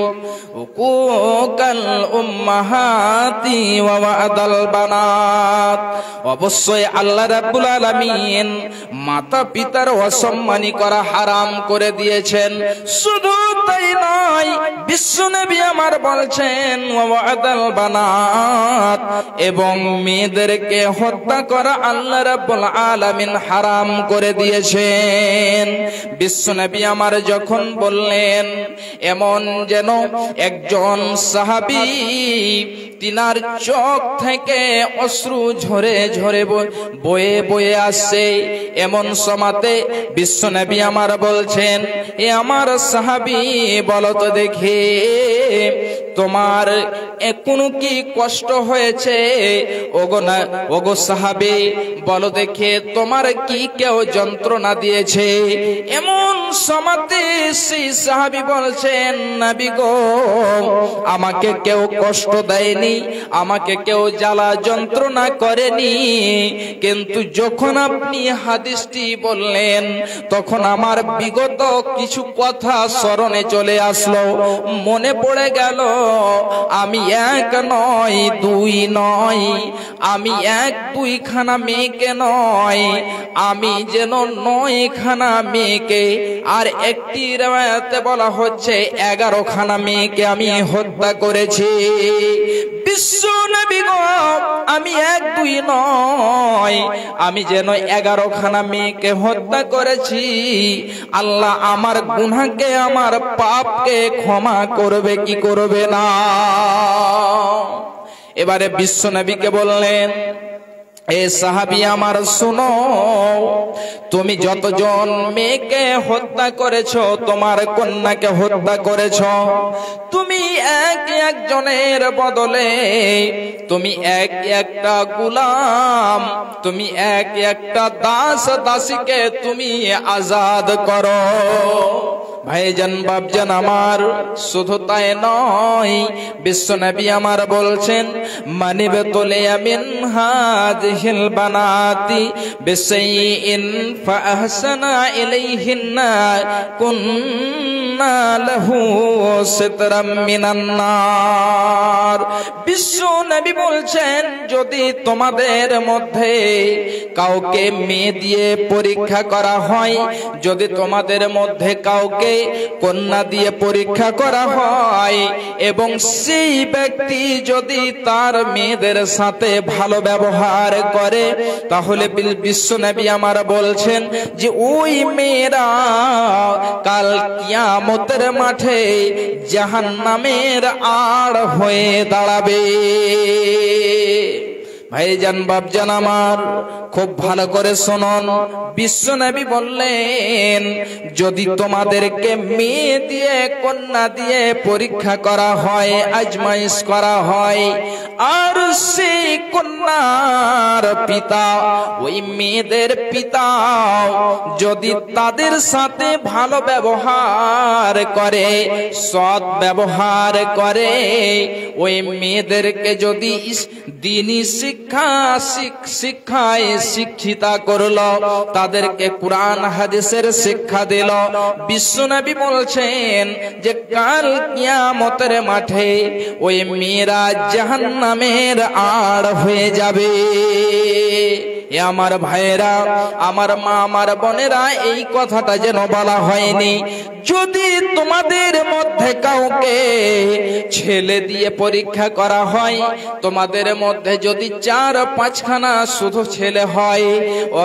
উকুকাল উম্মাহাতি ওয়া ওয়াদাল বানাত, অবশ্যই আল্লাহ রাব্বুল আলামিন মাতা পিতার অসম্মানী করা হারাম করে দিয়েছেন। শুধু তাই নয়, বিশ্বনবী আমার বলছেন ওয়া ওয়াদাল বানাত, এবং মেয়েদেরকে হত্যা করা আল্লাহ রাব্বুল আলামিন হারাম করে দিয়েছেন। বিশ্বনবী আমার যখন বললেন, এমন যেন একজন সাহাবী তিনার চোখ থেকে অশ্রু ঝরে ঝরে বয়ে বয়ে আসছে। এমন সময়তে বিশ্বনবী আমার বলছেন, এ আমার সাহাবী বলো তো দেখি তোমার কোনো কি কষ্ট হয়েছে? ওগো সাহাবী, বলো দেখে তোমার কি কেউ যন্ত্রণা দিয়েছে? এমন সময়তে সেই সাহাবী বলছেন, নবী গো, আমাকে কেউ কষ্ট দেয়নি, আমাকে কেউ জ্বালা যন্ত্রণা করেনি, কিন্তু যখন আপনি হাদিসটি বললেন তখন আমার বিগত কিছু কথা স্মরণে চলে আসলো, মনে পড়ে গেল আমি এক নয় দুই নয়, আমি এক দুইখানা মেয়েকে নয়, আমি যেন 9খানা মেয়েকে, আর একটি riwayate বলা হচ্ছে 11খানা মেয়েকে আমি হত্যা করেছি। বিশ্ব নবী গো, আমি এক দুই নয়, আমি যেন 11খানা মেয়েকে হত্যা করেছি। আল্লাহ আমার গুনাহকে, আমার পাপকে ক্ষমা করবে কি করবে না? এবারে বিশ্ব নবীকে বললেন, এ সাহাবী আমার শোনো, তুমি যতজন মেয়েকে হত্যা করেছো, তোমার কন্যাকে হত্যা করেছো, তুমি একজনের বদলে তুমি একটা গোলাম, তুমি একটা দাস দাসীকে তুমি আজাদ করো। ভাইজান বাপজান আমার, শুধু তাই নয়, বিশ্বনবী আমার বলছেন, মানিবে তোলে মিন হাযিহিল বানাতি বিশাইইন ফাআহসানা ইলাইহিন্না কুন্না লাহু সিতরাম মিনান নার। বিশ্বনবী বলছেন, যদি তোমাদের মধ্যে কাউকে মেয়ে দিয়ে পরীক্ষা করা হয়, যদি তোমাদের মধ্যে কাউকে কন্যা দিয়ে পরীক্ষা করা হয়, এবং সেই ব্যক্তি যদি তার মেয়েদের সাথে ভালো ব্যবহার করে, তাহলে বিশ্বনবী আমার বলছেন যে ওই মেয়েরা কাল কিয়ামতের মাঠে জাহান্নামের আড় হয়ে দাঁড়াবে। ভাইজান বাপজান আমার, খুব ভালো করে শুনুন, বিশ্বনবী বললেন, যদি তোমাদেরকে মেয়ে দিয়ে কন্যা দিয়ে পরীক্ষা করা হয়, আজমাইশ করা হয়, আর সেই কন্যার পিতা, ওই মেয়েদের পিতা যদি তাদের সাথে ভালো ব্যবহার করে, সৎ ব্যবহার করে, ওই মেয়েদেরকে যদি দ্বীনি শিক্ষায় শিক্ষিতা করলো, তাদেরকে কোরআন হাদিসের শিক্ষা দিল, বিশ্বনবী বলছেন যে কাল কিয়ামতের মাঠে ওই মেয়েরা জাহান্নামের আড় হয়ে যাবে। এ আমার ভাইয়েরা, আমার মা, আমার বোনেরা, এই কথাটা যেন বলা হয়নি। যদি তোমাদের মধ্যে কাউকে ছেলে দিয়ে পরীক্ষা করা হয়, তোমাদের মধ্যে যদি 4-5খানা শুধু ছেলে হয়,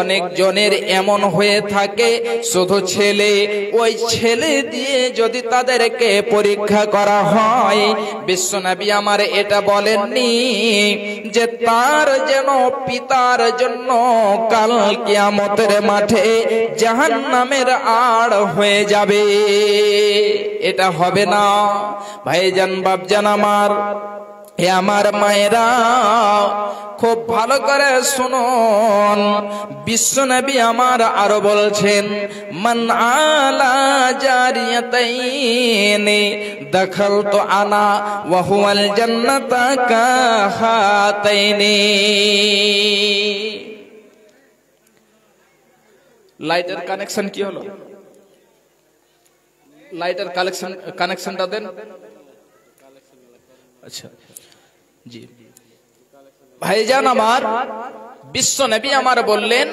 অনেক জনের এমন হয়ে থাকে শুধু ছেলে, ওই ছেলে দিয়ে যদি তাদেরকে পরীক্ষা করা হয়, বিশ্বনবী আমার এটা বলেননি যে তার যেন পিতার জন্য কাল কিয়ামতের মাঠে জাহান্নামের আড় হয়ে যাবে। এটা হবে না। ভাইজান বাপজান আমার, হে আমার মায়েরা, খুব ভালো করে শুনুন, বিশ্বনবী আমার আরো বলছেন, মান আলা জারিয়াতাইনি দাখালতু আনা ওয়া হুয়াল জান্নাতা কাহাতাইনি। লাইটের কানেকশন কি হলো? লাইটের কানেকশনটা দেন। আচ্ছা জি, ভাইজান আমার, বিশ্বনবী আমার বললেন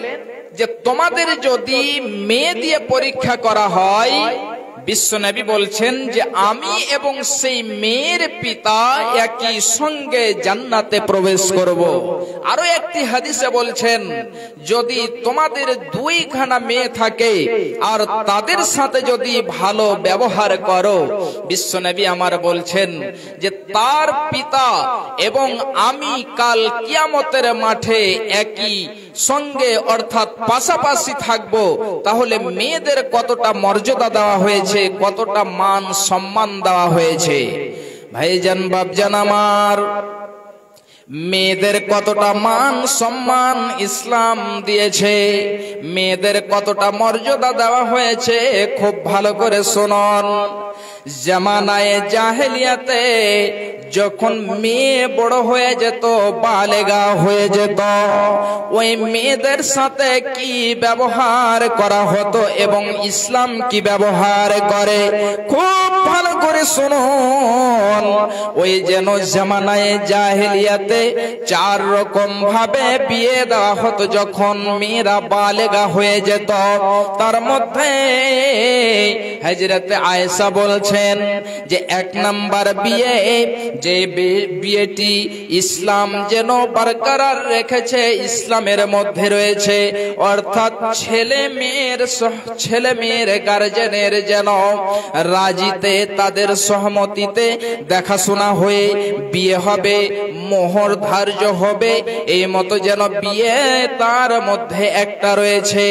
যে তোমাদের যদি মেয়ে দিয়ে পরীক্ষা করা হয়, বিশ্বনবী বলছেন যে আমি এবং সেই মেয়ের পিতা একই সঙ্গে জান্নাতে প্রবেশ করব। আরো একটি হাদিসে বলছেন, যদি তোমাদের 2খানা মেয়ে থাকে আর তাদের সাথে যদি ভালো ব্যবহার করো, বিশ্বনবী আমার বলছেন যে তার পিতা এবং আমি কাল কিয়ামতের মাঠে একই সঙ্গে অর্থাৎ পাশাপাশি থাকবো। তাহলে মেয়েদের কতটা মর্যাদা দেওয়া হয়েছে, কতটা মান সম্মান দেওয়া হয়েছে। ভাইজান বাপজান আমার, মেয়েদের কতটা মান সম্মান ইসলাম দিয়েছে, মেয়েদের কতটা মর্যাদা দেওয়া হয়েছে খুব ভালো করে শুনুন। জামানায়ে জাহেলিয়াতে যখন মেয়ে বড় হয়ে যেত, বালেগা হয়ে যেত, ওই মেয়েদের সাথে কি ব্যবহার করা হতো এবং ইসলাম কি ব্যবহার করে খুব ভালো করে শুনুন। ওই যেন জামানায়ে জাহেলিয়াতে 4 রকম ভাবে বিয়ে দেওয়া হতো যখন মেয়েরা বালেগা হয়ে যেত। তার মধ্যে হযরতে আয়েশা বলছেন যে 1 নাম্বার বিয়ে, যে বিয়েটি ইসলাম যেন বরকরার রেখেছে, ইসলামের মধ্যে রয়েছে, অর্থাৎ ছেলে মেয়ের গার্জেনের যেন রাজিতে, তাদের সহমতিতে দেখাশোনা হয়ে বিয়ে হবে, মোহর ধার্য হবে, এই মতো যেন বিয়ে তার মধ্যে একটা রয়েছে।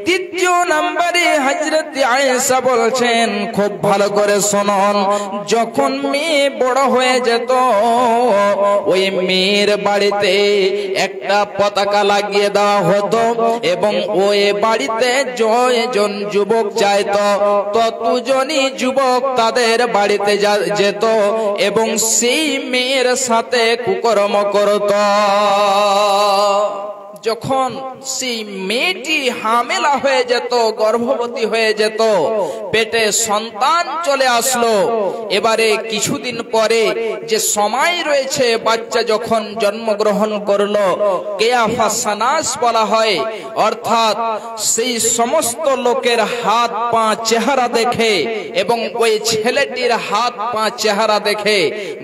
দ্বিতীয় নম্বরে হযরত আয়েশা বলছেন, খুব ভালো করে শুনুন, যখন মেয়ে বড় হয়ে যেত, ওই মেয়ের বাড়িতে একটা পতাকা লাগিয়ে দেওয়া হতো এবং ওই বাড়িতে যতজন যুবক চাইত ততজনই যুবক তাদের বাড়িতে যেত এবং সেই মেয়ের সাথে কুকর্ম করত। যখন সেই মেয়েটি হামেলা হয়ে যেত, গর্ভবতী হয়ে যেত, পেটে সন্তান চলে আসলো, এবারে কিছুদিন পরে যে সময় রয়েছে, বাচ্চা যখন জন্মগ্রহণ করলো, কেয়াফা সানাস বলা হয়, অর্থাৎ সেই সমস্ত লোকের হাত পা চেহারা দেখে এবং ওই ছেলেটির হাত পা চেহারা দেখে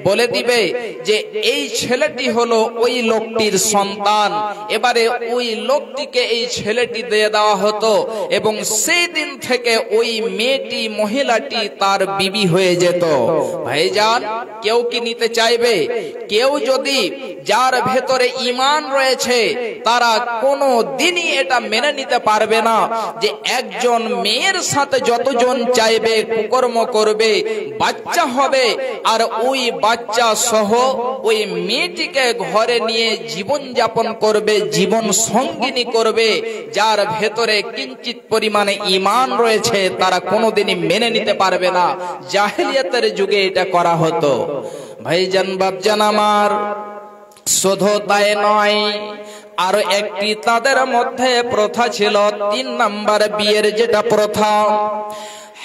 বলে দিবে যে এই ছেলেটি হলো ওই লোকটির সন্তান। এবারে ওই লোকটিকে এই ছেলেটি দিয়ে দেওয়া হতো এবং সেই দিন থেকে ওই মেয়েটি, মহিলাটি তার বিবি হয়ে যেত। ভাইজান, কেউ কি নিতে চাইবে? কেউ যদি, যার ভেতরে ঈমান রয়েছে, তারা কোনো দিনই এটা মেনে নিতে পারবে না যে একজন মেয়ের সাথে যতজন চাইবে কুকর্ম করবে, বাচ্চা হবে, আর ওই বাচ্চা সহ ওই মেয়েটিকে ঘরে নিয়ে জীবন যাপন করবে, জীবন সঙ্গিনী করবে। যার ভেতরে কিঞ্চিত পরিমাণে ঈমান রয়েছে তারা কোনোদিনই মেনে নিতে পারবে না। জাহেলিয়াতের যুগে এটা করা হতো। ভাইজান বাপজান আমার, শুধু তাই নয়, আরো একটি তাদের মধ্যে প্রথা ছিল, 3 নাম্বার বিয়ের যেটা প্রথা।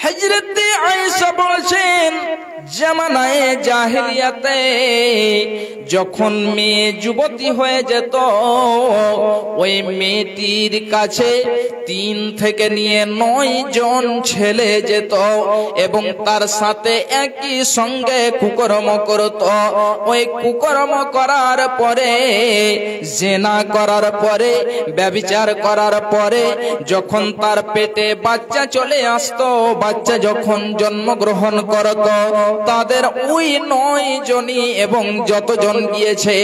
হযরত আয়েশা বলছেন, জামানায়ে জাহেলিয়াতে যখন মেয়ে যুবতী হয়ে যেত, ওই মেয়েটির কাছে 3 থেকে নিয়ে 9 জন ছেলে যেত এবং তার সাথে একই সঙ্গে কুকর্ম করত। ওই কুকর্ম করার পরে, জিনা করার পরে, ব্যভিচার করার পরে যখন তার পেটে বাচ্চা চলে আসতো, বাচ্চা যখন জন্মগ্রহণ করত, তাদের ওই 9 জনই এবং যতজন গিয়েছে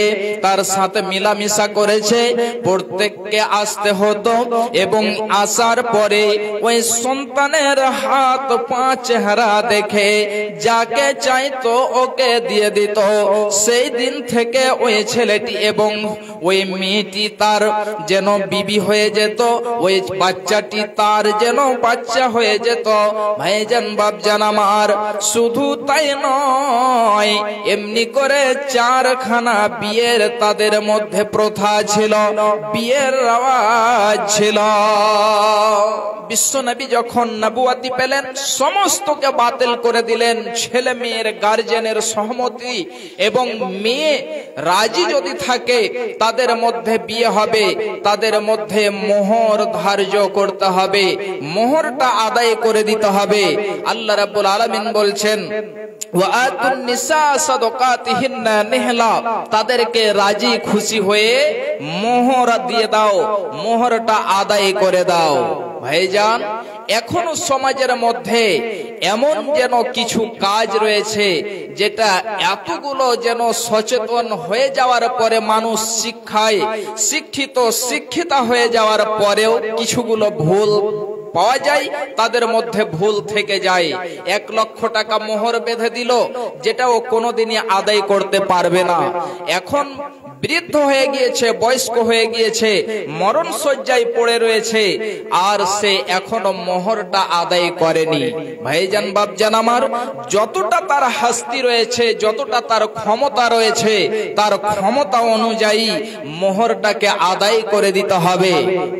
তার সাথে মিলামিশা করেছে, প্রত্যেককে আসতে হতো এবং আসার পরে ওই সন্তানের হাত পা চেহারা দেখে যাকে চাইতো ওকে দিয়ে দিত। সেই দিন থেকে ওই ছেলেটি এবং ওই মেয়েটি তার যেন বিবি হয়ে যেত, ওই বাচ্চাটি তার যেন বাচ্চা হয়ে যেত। ভাইজান বাপজান আমার, শুধু তাই নয়, এমনি করে 4খানা বিয়ের তাদের মধ্যে প্রথা ছিল, বিয়ের রেওয়াজ ছিল। বিশ্বনবী যখন নবুয়তি পেলেন, সমস্তকে বাতিল করে দিলেন। ছেলে মেয়ের গার্জেনের সহমতি এবং মেয়ে রাজি যদি থাকে তাদের মধ্যে বিয়ে হবে, তাদের মধ্যে মোহর ধার্য করতে হবে, মোহরটা আদায় করে দিতে হবে। আল্লাহ রাব্বুল আলামিন বলছেন, ওয়াআতুন নিসা সাদাকাতিহিন্না নিহলা, তাদেরকে রাজি খুশি হয়ে মোহর দিয়ে দাও, মোহরটা আদায় করে দাও। ভাইজান, এখনো সমাজের মধ্যে এমন যেন কিছু কাজ রয়েছে যেটা এতগুলো যেন সচেতন হয়ে যাওয়ার পরে মানুষ শিক্ষিতা হয়ে যাওয়ার পরেও কিছুগুলো ভুল পাওয়া যায়, তাদের মধ্যে ভুল থেকে যায়। 1 লক্ষ টাকা মোহর বেঁধে দিল, যেটাও কোনোদিনই আদায় করতে পারবে না। এখন বৃদ্ধ হয়ে গিয়েছে, বয়স্ক হয়ে গিয়েছে, মরণ শয্যায় পড়ে রয়েছে, আর সে এখনো মোহরটা আদায় করেনি। ভাইজান বাপজান আমার, যতটা তার হাস্তি রয়েছে, যতটা তার ক্ষমতা রয়েছে, তার ক্ষমতা অনুযায়ী মোহরটাকে আদায় করে দিতে হবে।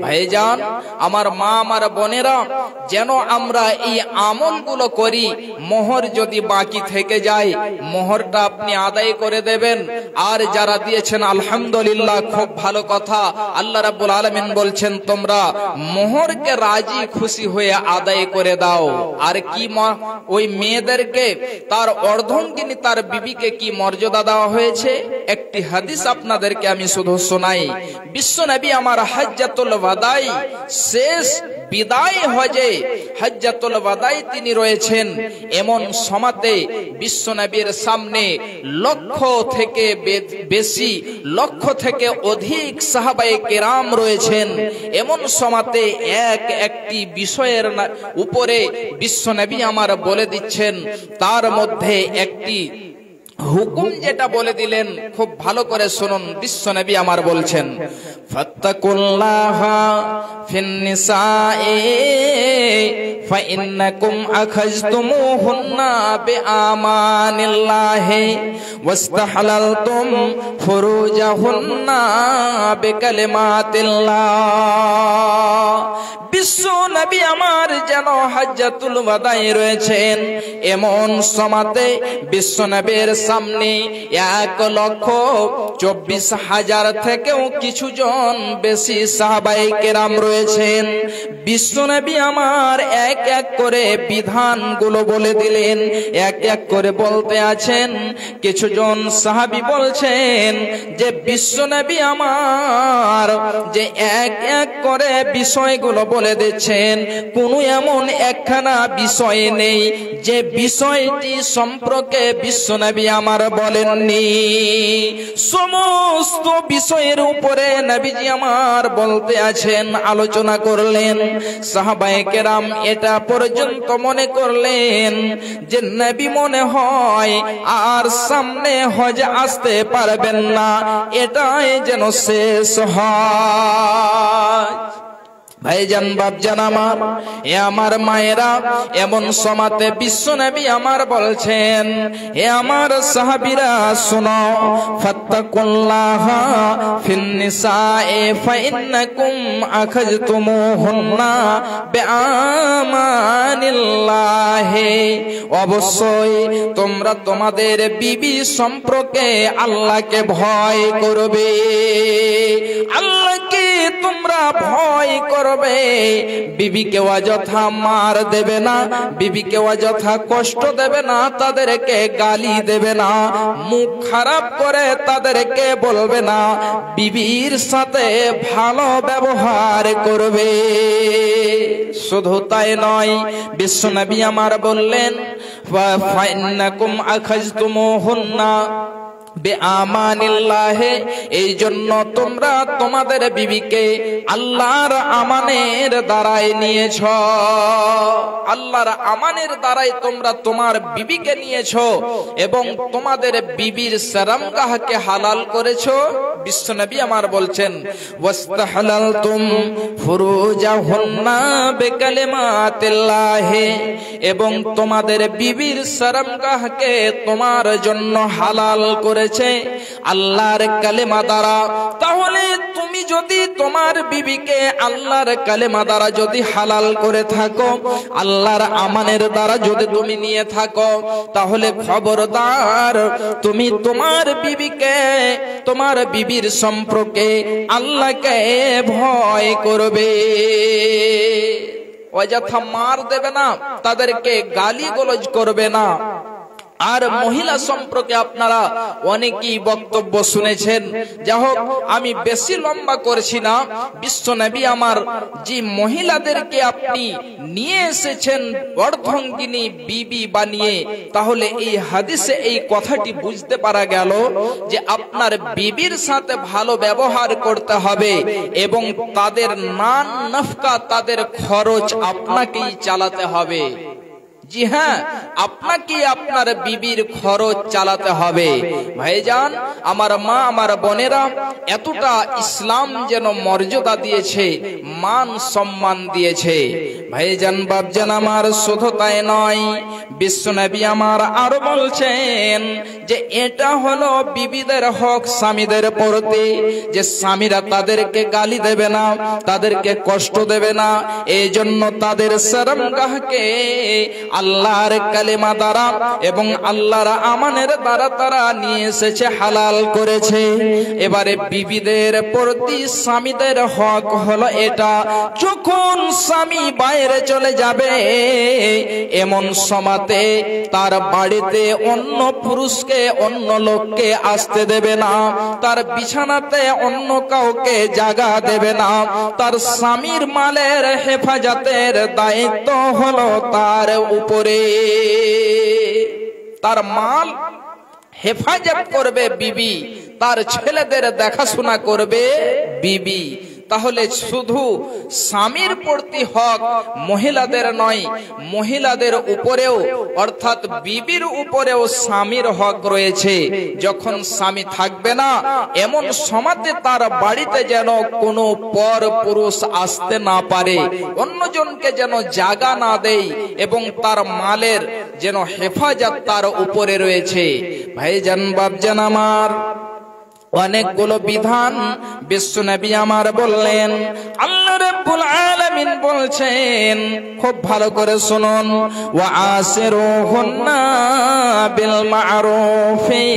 ভাইজান আমার, মা আমার বোনেরা, যেন আমরা এই আমলগুলো করি। মোহর যদি বাকি থেকে যায়, মোহরটা আপনি আদায় করে দেবেন। আর যারা দিয়েছেন আলহামদুলিল্লাহ, খুব ভালো কথা। আল্লাহ রাব্বুল আলামিন বলছেন, তোমরা মোহরকে রাজি খুশি হয়ে আদায় করে দাও। আর কি ওই মেয়েদেরকে, তার অর্ধাঙ্গিনী, তার বিবিকে কি মর্যাদা দেওয়া হয়েছে, একটি হাদিস আপনাদেরকে আমি শুধু শোনাই। বিশ্বনবী আমার হজ্জাতুল ওয়াদাই, শেষ বিদায় হজে, হজ্জাতুল ওয়াদাই তিনি রয়েছেন। এমন সময়তে বিশ্বনবীর সামনে লক্ষ থেকে বেশি, লক্ষ থেকে অধিক সাহাবায়ে কেরাম রয়েছেন। এমন সময়তে একটি বিষয়ের উপরে বিশ্বনবী আমার বলে দিচ্ছেন। তার মধ্যে একটি হুকুম যেটা বলে দিলেন, খুব ভালো করে শুনুন। বিশ্বনবী আমার বলছেন, ফাত্তাকুল্লাহা ফিন্নিসায়ে ফাইন্নাকুম আখাযতুমুহুন্না বিআমানিল্লাহি ওয়াস্তাহলালতুম ফুরুজাহুন্না বিকালিমাতিল্লাহ। বিশ্ব নবী আমার যেন হজ্জাতুল ওয়াদায় রয়েছেন। এমন সময়তে বিশ্ব নবীর সামনে 1,24,000 থেকেও কিছু জন বেশি সাহাবায়ে কেরাম রয়েছেন। বিশ্ব নবী আমার এক এক করে বিধানগুলো বলে দিলেন। এক এক করে বলতে আছেন। কিছু জন সাহাবী বলছেন যে বিশ্ব নবী আমার যে এক এক করে বিষয়গুলো বলে দিচ্ছেন, কোন এমন একখানা বিষয় নেই যে বিষয়টি সম্পর্কে বিশ্বনবী আমার বলেননি। সমস্ত বিষয়ের উপরে নবীজি আমার বলতে আছেন, আলোচনা করলেন। সাহাবায়ে কেরাম এটা পর্যন্ত মনে করলেন যে নবী মনে হয় আর সামনে হজ আসতে পারবেন না, এটাই যেন শেষ হয়। ভাইজান বাপজান আমার, এ আমার মায়েরা, এমন সময়তে বিশ্বনবী আমার বলছেন, হে আমার সাহাবীরা শোনো, ফাত্তাকুল্লাহা ফিন্নিসায়ে ফাইন্নাকুম আখাযতুমুহুন্না বিআমানিল্লাহি। অবশ্যই তোমরা তোমাদের বিবি সম্পর্কে আল্লাহকে ভয় করবে। আল্লাহকে তোমরা ভয় করবে। বিবিকে অযথা মার দেবে না, বিবিকে অযথা কষ্ট দেবে না, তাদেরকে গালি দেবে না, মুখ খারাপ করে তাদেরকে বলবে না, বিবির সাথে ভালো ব্যবহার করবে। শুধু তাই নয়, বিশ্বনবী আমার বললেন, ফাইন্নাকুম আখাযতুমুহুন্না বেআমানিল্লাহি। এই জন্য তোমরা তোমাদের বিবিকে আল্লাহর আমানের দ্বারাই নিয়েছ। আল্লাহর আমানের দ্বারাই তোমরা তোমার বিবিকে নিয়েছ এবং তোমাদের বিবির শরমগাহকে হালাল করেছো। বিশ্বনবী আমার বলছেন, ওয়াস্তাহলালতুম ফুরুজাহুন্না বিকালিমাতিল্লাহি। এবং তোমাদের বিবির শরমগাহকে তোমার জন্য হালাল করেছে আল্লাহর কালেমা দ্বারা। তাহলে তুমি যদি তোমার বিবিকে আল্লাহর কালেমা দ্বারা যদি হালাল করে থাকো, আল্লাহর আমানের দ্বারা যদি তুমি নিয়ে থাকো, তাহলে খবরদার তুমি তোমার বিবিকে, তোমার বিবির সম্পর্কে আল্লাহকে ভয় করবে। অযথা মার দেবে না, তাদেরকে গালি গলজ করবে না, আর মহিলা সম্পর্কে আপনারা অনেকেই বক্তব্য শুনেছেন। যা হোক, আমি বেশি লম্বা করছি না। বিশ্বনবী আমার যে মহিলাদেরকে আপনি নিয়ে এসেছেন অর্ধাঙ্গিনী বিবি বানিয়ে, তাহলে এই হাদিসে এই কথাটি বুঝতে পারা গেল যে আপনার বিবির সাথে ভালো ব্যবহার করতে হবে এবং তাদের নান নফকা, তাদের খরচ আপনাকেই চালাতে হবে। জি হ্যাঁ, আপনাকে আপনার বিবির খরচ চালাতে হবে। ভাইজান, আমার মা, আমার বোনেরা, এতটা ইসলাম যেন মর্যাদা দিয়েছে, মান সম্মান দিয়েছে। ভাইজান, বাপজান আমার, শুধু তাই নয়, বিশ্বনবী আমার আরো বলছেন যে এটা হলো বিবিদের হক স্বামীদের প্রতি, যে স্বামীরা তাদেরকে গালি দেবে না, তাদেরকে কষ্ট দেবে না। এই জন্য তাদের শরমগাহকে আল্লাহর কালেমা দ্বারা এবং আল্লাহর আমানের দ্বারা তারা নিয়ে এসেছে, হালাল করেছে। এবারে বিবিদের প্রতি স্বামীদের হক হলো এটা, যখন স্বামী বাইরে চলে যাবে এমন সময়তে তার বাড়িতে অন্য পুরুষকে, অন্য লোককে আসতে দেবে না, তার বিছানাতে অন্য কাউকে জায়গা দেবে না। তার স্বামীর মালের হেফাজতের দায়িত্ব হলো তার উপরে। তার মাল হেফাজত করবে বিবি, তার ছেলেদের দেখাশোনা করবে বিবি। তাহলে শুধু স্বামীর প্রতি হক মহিলাদের নয়, মহিলাদের উপরেও অর্থাৎ বিবির উপরেও স্বামীর হক রয়েছে। যখন স্বামী থাকবে না এমন সময়তে তার বাড়িতে যেন কোনো পর পুরুষ আসতে না পারে, অন্যজনকে যেন জায়গা না দেয় এবং তার মালের যেন হেফাজত তার উপরে রয়েছে। ভাইজান, বাপজান আমার, অনেকগুলো বিধান বিশ্বনবী আমার বললেন। আল্লাহ রাব্বুল আলামিন বলছেন, খুব ভালো করে শুনুন, ওয়া আসিরুহুন্না বিল মা'রুফি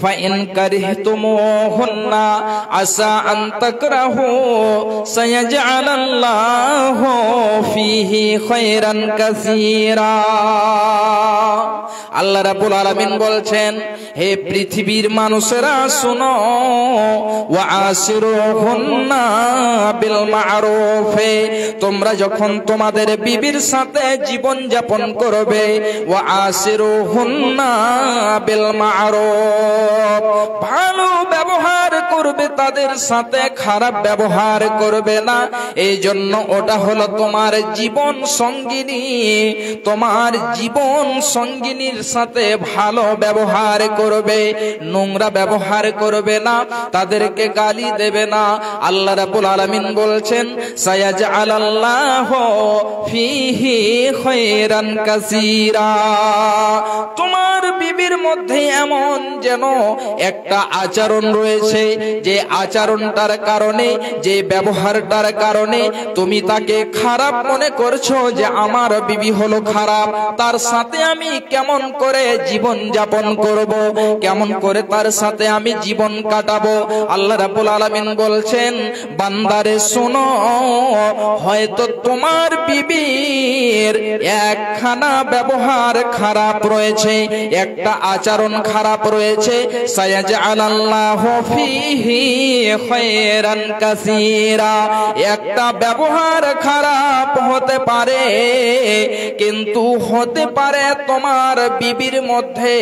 ফাইন কারিহতুমুহুন্না আসা আন তাকরাহু সায়াজআলাল্লাহু ফীহি খায়রান কাসীরা। আল্লাহ রাব্বুল আলামিন বলছেন, হে পৃথিবীর মানুষেরা শুনো, ওয়া আসিরুহুন্না বিল মা'রুফে, তোমরা যখন তোমাদের বিবির সাথে জীবন যাপন করবে, ওয়া আসিরুহুন্না বিল মা'রুফ, ভালো ব্যবহার করবে তাদের সাথে, খারাপ ব্যবহার করবে না। এই জন্য ওটা হলো তোমার জীবন সঙ্গিনী, তোমার জীবন সঙ্গিনীর সাথে ভালো ব্যবহার করবে, নোংরা ব্যবহার করবে না, তাদেরকে গালি দেবে না। আল্লাহ রাব্বুল আলামিন বলছেন, সায়াজআলাল্লাহু ফীহি খায়রান কাসীরা। তোমার বিবির মধ্যে এমন যেন একটা আচরণ রয়েছে, যে আচরণটার কারণে, যে ব্যবহারটার কারণে তুমি তাকে খারাপ মনে করছো, যে আমার বিবি হলো খারাপ, তার সাথে আমি কেমন করে জীবন যাপন করব, কেমন করে তার সাথে আমি জীবন কাটাবো। আল্লাহ রাব্বুল আলামিন বলছেন, বান্দারে শোনো, হয়তো তোমার বিবির একখানা ব্যবহার খারাপ রয়েছে, একটা আচরণ খারাপ রয়েছে, সায়াজআলাল্লাহু ফীহি খায়রান কাসীরা, একটা ব্যবহার খারাপ হতে পারে, কিন্তু হতে পারে তোমার বিবির মধ্যে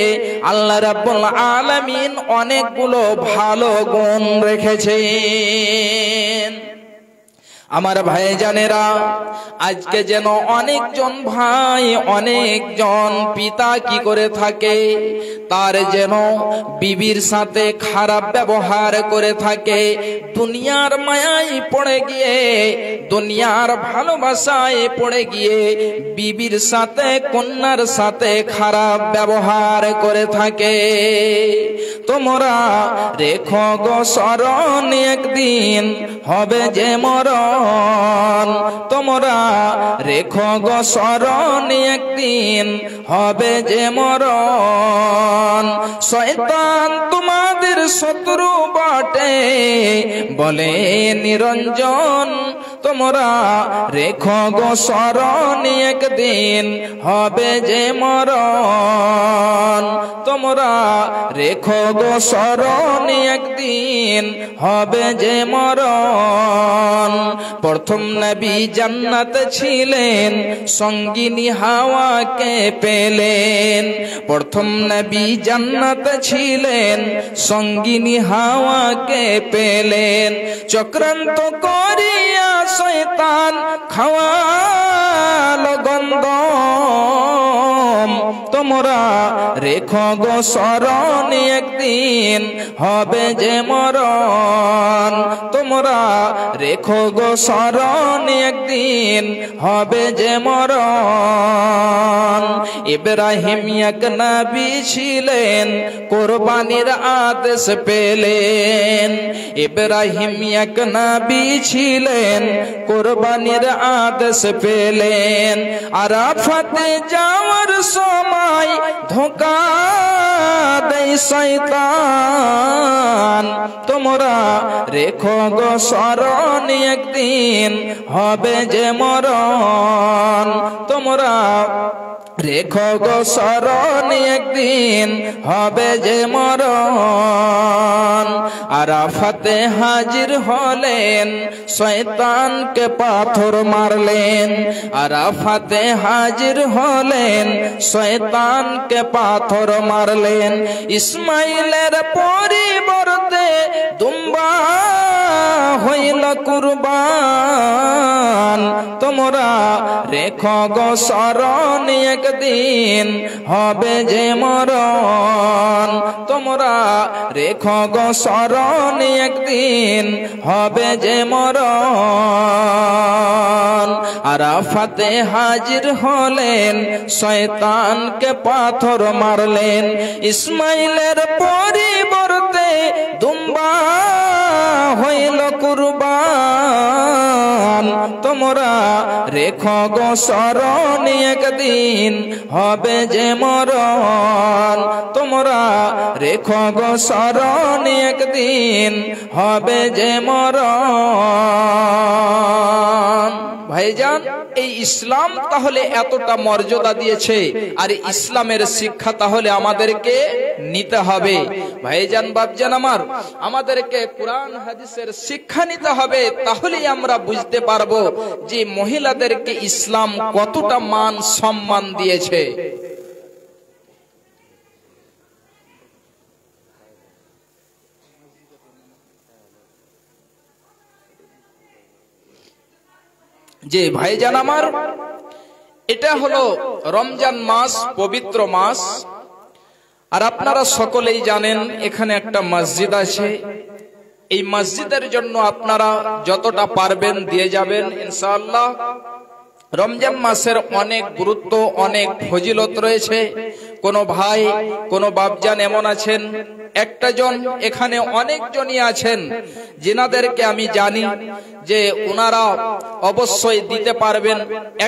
আল্লাহ রাব্বুল আলামিন অনেকগুলো ভালো গুণ রেখেছেন। আমার ভাইজানেরা, আজকে যেন অনেকজন ভাই, অনেকজন পিতা কি করে থাকে, তার যেন বিবির সাথে খারাপ ব্যবহার করে থাকে, দুনিয়ার মায়ায় পড়ে গিয়ে, দুনিয়ার ভালোবাসায় পড়ে গিয়ে বিবির সাথে, কন্যার সাথে খারাপ ব্যবহার করে থাকে। তোমরা রেখো গো স্মরণ, একদিন হবে যে মরণ, তোমরা রেখো গো স্মরণ, একদিন হবে যে মরণ। শয়তান তোমাদের শত্রু বটে বলে নিরঞ্জন, তো তোমরা রেখো গো স্মরণ একদিন হবে যে মরণ। তোমরা রেখো গো স্মরণ একদিন হবে যে মরণ। প্রথম নবী জান্নাতে ছিলেন, সঙ্গিনী হাওয়াকে পেলেন। প্রথম নবী জান্নাতে ছিলেন, সঙ্গিনী হাওয়াকে পেলেন। চক্রান্ত করিয়া শয়তান খাওয়ালো গন্ধম। তোমরা রেখো গো স্মরণ একদিন হবে যে মরণ। তোমরা রেখো গো স্মরণ একদিন হবে যে মরণ। ইব্রাহিম এক নবী ছিলেন, কোরবানির আদেশ পেলেন। ইব্রাহিম এক নবী ছিলেন, কোরবানির আদেশ পেলেন। আরাফাতে যাওয়ার সময় ধোঁকা দেয় শয়তান। তোমরা রেখো গো স্মরণ একদিন হবে যে মরণ। তোমরা রেখো গো স্মরণ একদিন হবে যে মরণ। আরাফাতে হাজির হলেন, শয়তানকে পাথর মারলেন। আরাফাতে হাজির হলেন, শয়তানকে পাথর মারলেন। ইসমাইলের পরিবর্তে দুম্বা হইল কুরবান। তোমরা রেখো গো স্মরণ একদিন হবে যে মরণ। তোমরা রেখো গো স্মরণ একদিন হবে যে মরণ। আরাফাতে হাজির হলেন, শয়তানকে পাথর মারলেন। ইসমাইলের পরিবর্তে দুম্বা হইল কুরবান। তোমরা রেখো গো স্মরণ একদিন হবে যে মরণ। তোমরা রেখো গো স্মরণ একদিন হবে যে মরণ। ভাইজান, এই ইসলাম তাহলে এতটা মর্যাদা দিয়েছে, আর ইসলামের শিক্ষা তাহলে আমাদেরকে নিতে হবে। ভাইজান বাপজান আমার, আমাদেরকে কোরআন হাদিসের শিক্ষা নিতে হবে, তাহলেই আমরা বুঝতে পারবো যে মহিলাদেরকে ইসলাম কতটা মান সম্মান দিয়েছে। যে ভাইজান আমার, এটা হলো রমজান মাস, পবিত্র মাস। আর আপনারা সকলেই জানেন এখানে একটা মসজিদ আছে। এই মসজিদের জন্য আপনারা যতটা পারবেন দিয়ে যাবেন ইনশাআল্লাহ। রমজান মাসের অনেক গুরুত্ব, অনেক ফজিলত রয়েছে। কোন ভাই, কোন বাপজান এমন আছেন, একটা জন, এখানে অনেকজনই আছেন যিনাদেরকে আমি জানি যে ওনারা অবশ্যই দিতে পারবেন।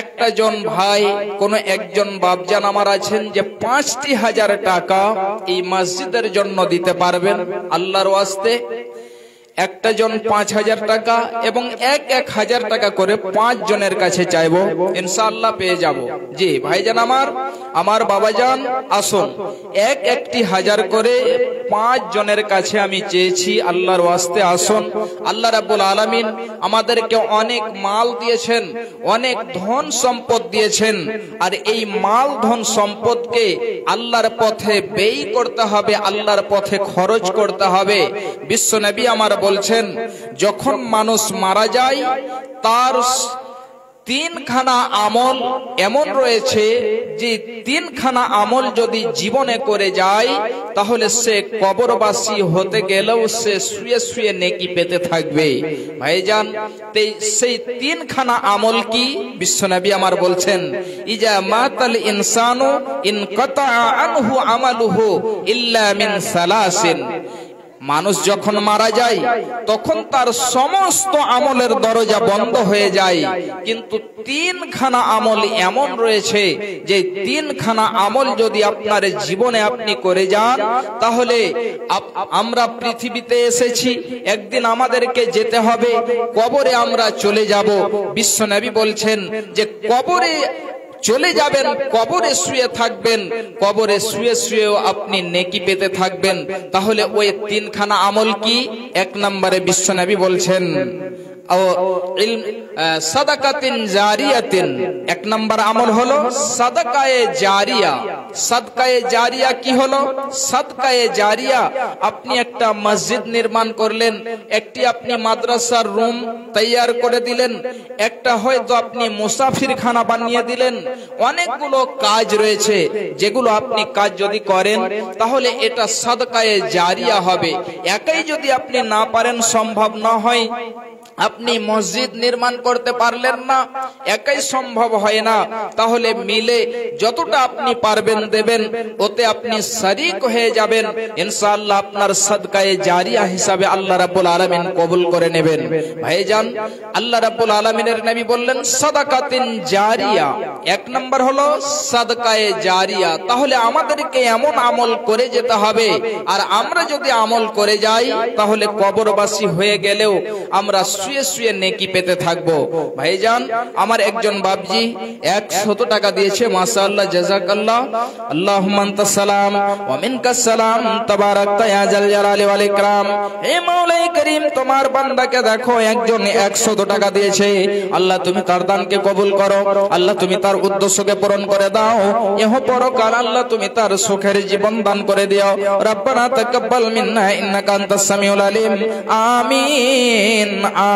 একটা জন ভাই, কোন একজন বাপজান আমার আছেন যে ৫,০০০ টাকা এই মসজিদের জন্য দিতে পারবেন আল্লাহর ওয়াস্তে। একটা জন ৫,০০০ টাকা এবং ১,০০০ টাকা করে ৫ জনের কাছে চাইবো, ইনশাআল্লাহ পেয়ে যাব। জি ভাইজান আমার বাবাজান, আসুন একটি হাজার করে ৫ জনের কাছে আমি চেয়েছি আল্লাহর ওয়াস্তে। আসুন, আল্লাহ রাব্বুল আলামিন আমাদেরকে অনেক মাল দিয়েছেন, অনেক ধন সম্পদ দিয়েছেন। আর এই মাল ধন সম্পদকে আল্লাহর পথে ব্যয় করতে হবে, আল্লাহর পথে খরচ করতে হবে। বিশ্ব নবী আমার বলছেন, যখন মানুষ মারা যায় তার ৩খানা আমল এমন রয়েছে যে ৩খানা আমল যদি জীবনে করে যায় তাহলে সে কবরবাসী হতে গেলেও সে শুয়ে শুয়ে নেকি পেতে থাকবে। ভাইজান, সেই ৩খানা আমল কি? বিশ্বনবী আমার বলছেন, ইজা মাতাল ইনসানু ইনকাতা আনহু আমালুহু ইল্লা মিন সালাসিন। মানুষ যখন মারা যায় তখন তার সমস্ত আমলের দরজা বন্ধ হয়ে যায়, কিন্তু তিনখানা আমল এমন রয়েছে যে তিনখানা আমল যদি আপনার জীবনে আপনি করে যান, তাহলে আমরা পৃথিবীতে এসেছি, একদিন আমাদেরকে যেতে হবে, কবরে আমরা চলে যাব। বিশ্বনবী বলছেন যে কবরে চলে যাবেন, কবরে শুয়ে থাকবেন, কবরে শুয়ে শুয়েও আপনি নেকি পেতে থাকবেন। তাহলে ওই তিনখানা আমল কি? এক নম্বরে বিশ্বনবী বলছেন সাদাকাতিন জারিয়াতিন, এক নম্বর আমল হলো সাদাকায়ে জারিয়া। সাদকায়ে জারিয়া কি হলো? সাদকায়ে জারিয়া, আপনি একটা মসজিদ নির্মাণ করলেন, একটি আপনি মাদ্রাসার রুম তৈয়ার করে দিলেন, একটা হয়তো আপনি মুসাফিরখানা বানিয়ে দিলেন। অনেকগুলো কাজ রয়েছে যেগুলো আপনি কাজ যদি করেন তাহলে এটা সাদকায়ে জারিয়া হবে। একাই যদি আপনি না পারেন, সম্ভব না হয়, আপনি মসজিদ নির্মাণ করতে পারলেন না, একাই সম্ভব হয় না, তাহলে মিলে যতটা আপনি পারবেন দেবেন, ওতে আপনি শরীক হয়ে যাবেন। ইনশাআল্লাহ আপনার সাদকায়ে জারিয়া হিসাবে আল্লাহ রাব্বুল আলামিন কবুল করে নেবেন। ভাইজান, আল্লাহ রাব্বুল আলামিনের নবী বললেন সাদাকাতিন জারিয়া, এক নম্বর হলো সাদকায়ে জারিয়া। তাহলে আমাদেরকে এমন আমল করে যেতে হবে, আর আমরা যদি আমল করে যাই তাহলে কবরবাসী হয়ে গেলেও আমরা শুয়ে শুয়ে নেকি পেতে থাকবো। ভাইজান, আমার একজন বাপজি 100 টাকা দিয়েছে, মাশাআল্লাহ, জাযাকাল্লাহ। আল্লাহুম্মা আনতাস সালাম ওয়া মিনকাস সালাম, তাবারাকতা ইয়া জাল জালালি ওয়াল ইকরাম। হে মাওলাই করিম, তোমার বান্দাকে দেখো, একজন 100 টাকা দিয়েছে। আল্লাহ তুমি তার দানকে কবুল করো, আল্লাহ তুমি তার উদ্দেশ্যকে পূরণ করে দাও, ইহ পরকাল আল্লাহ তুমি তার সুখের জীবন দান করে দিও। রব্বানা তাকাব্বাল মিন্না ইন্নাকা আনতাস সামিউল আলিম। আমিন আমিন।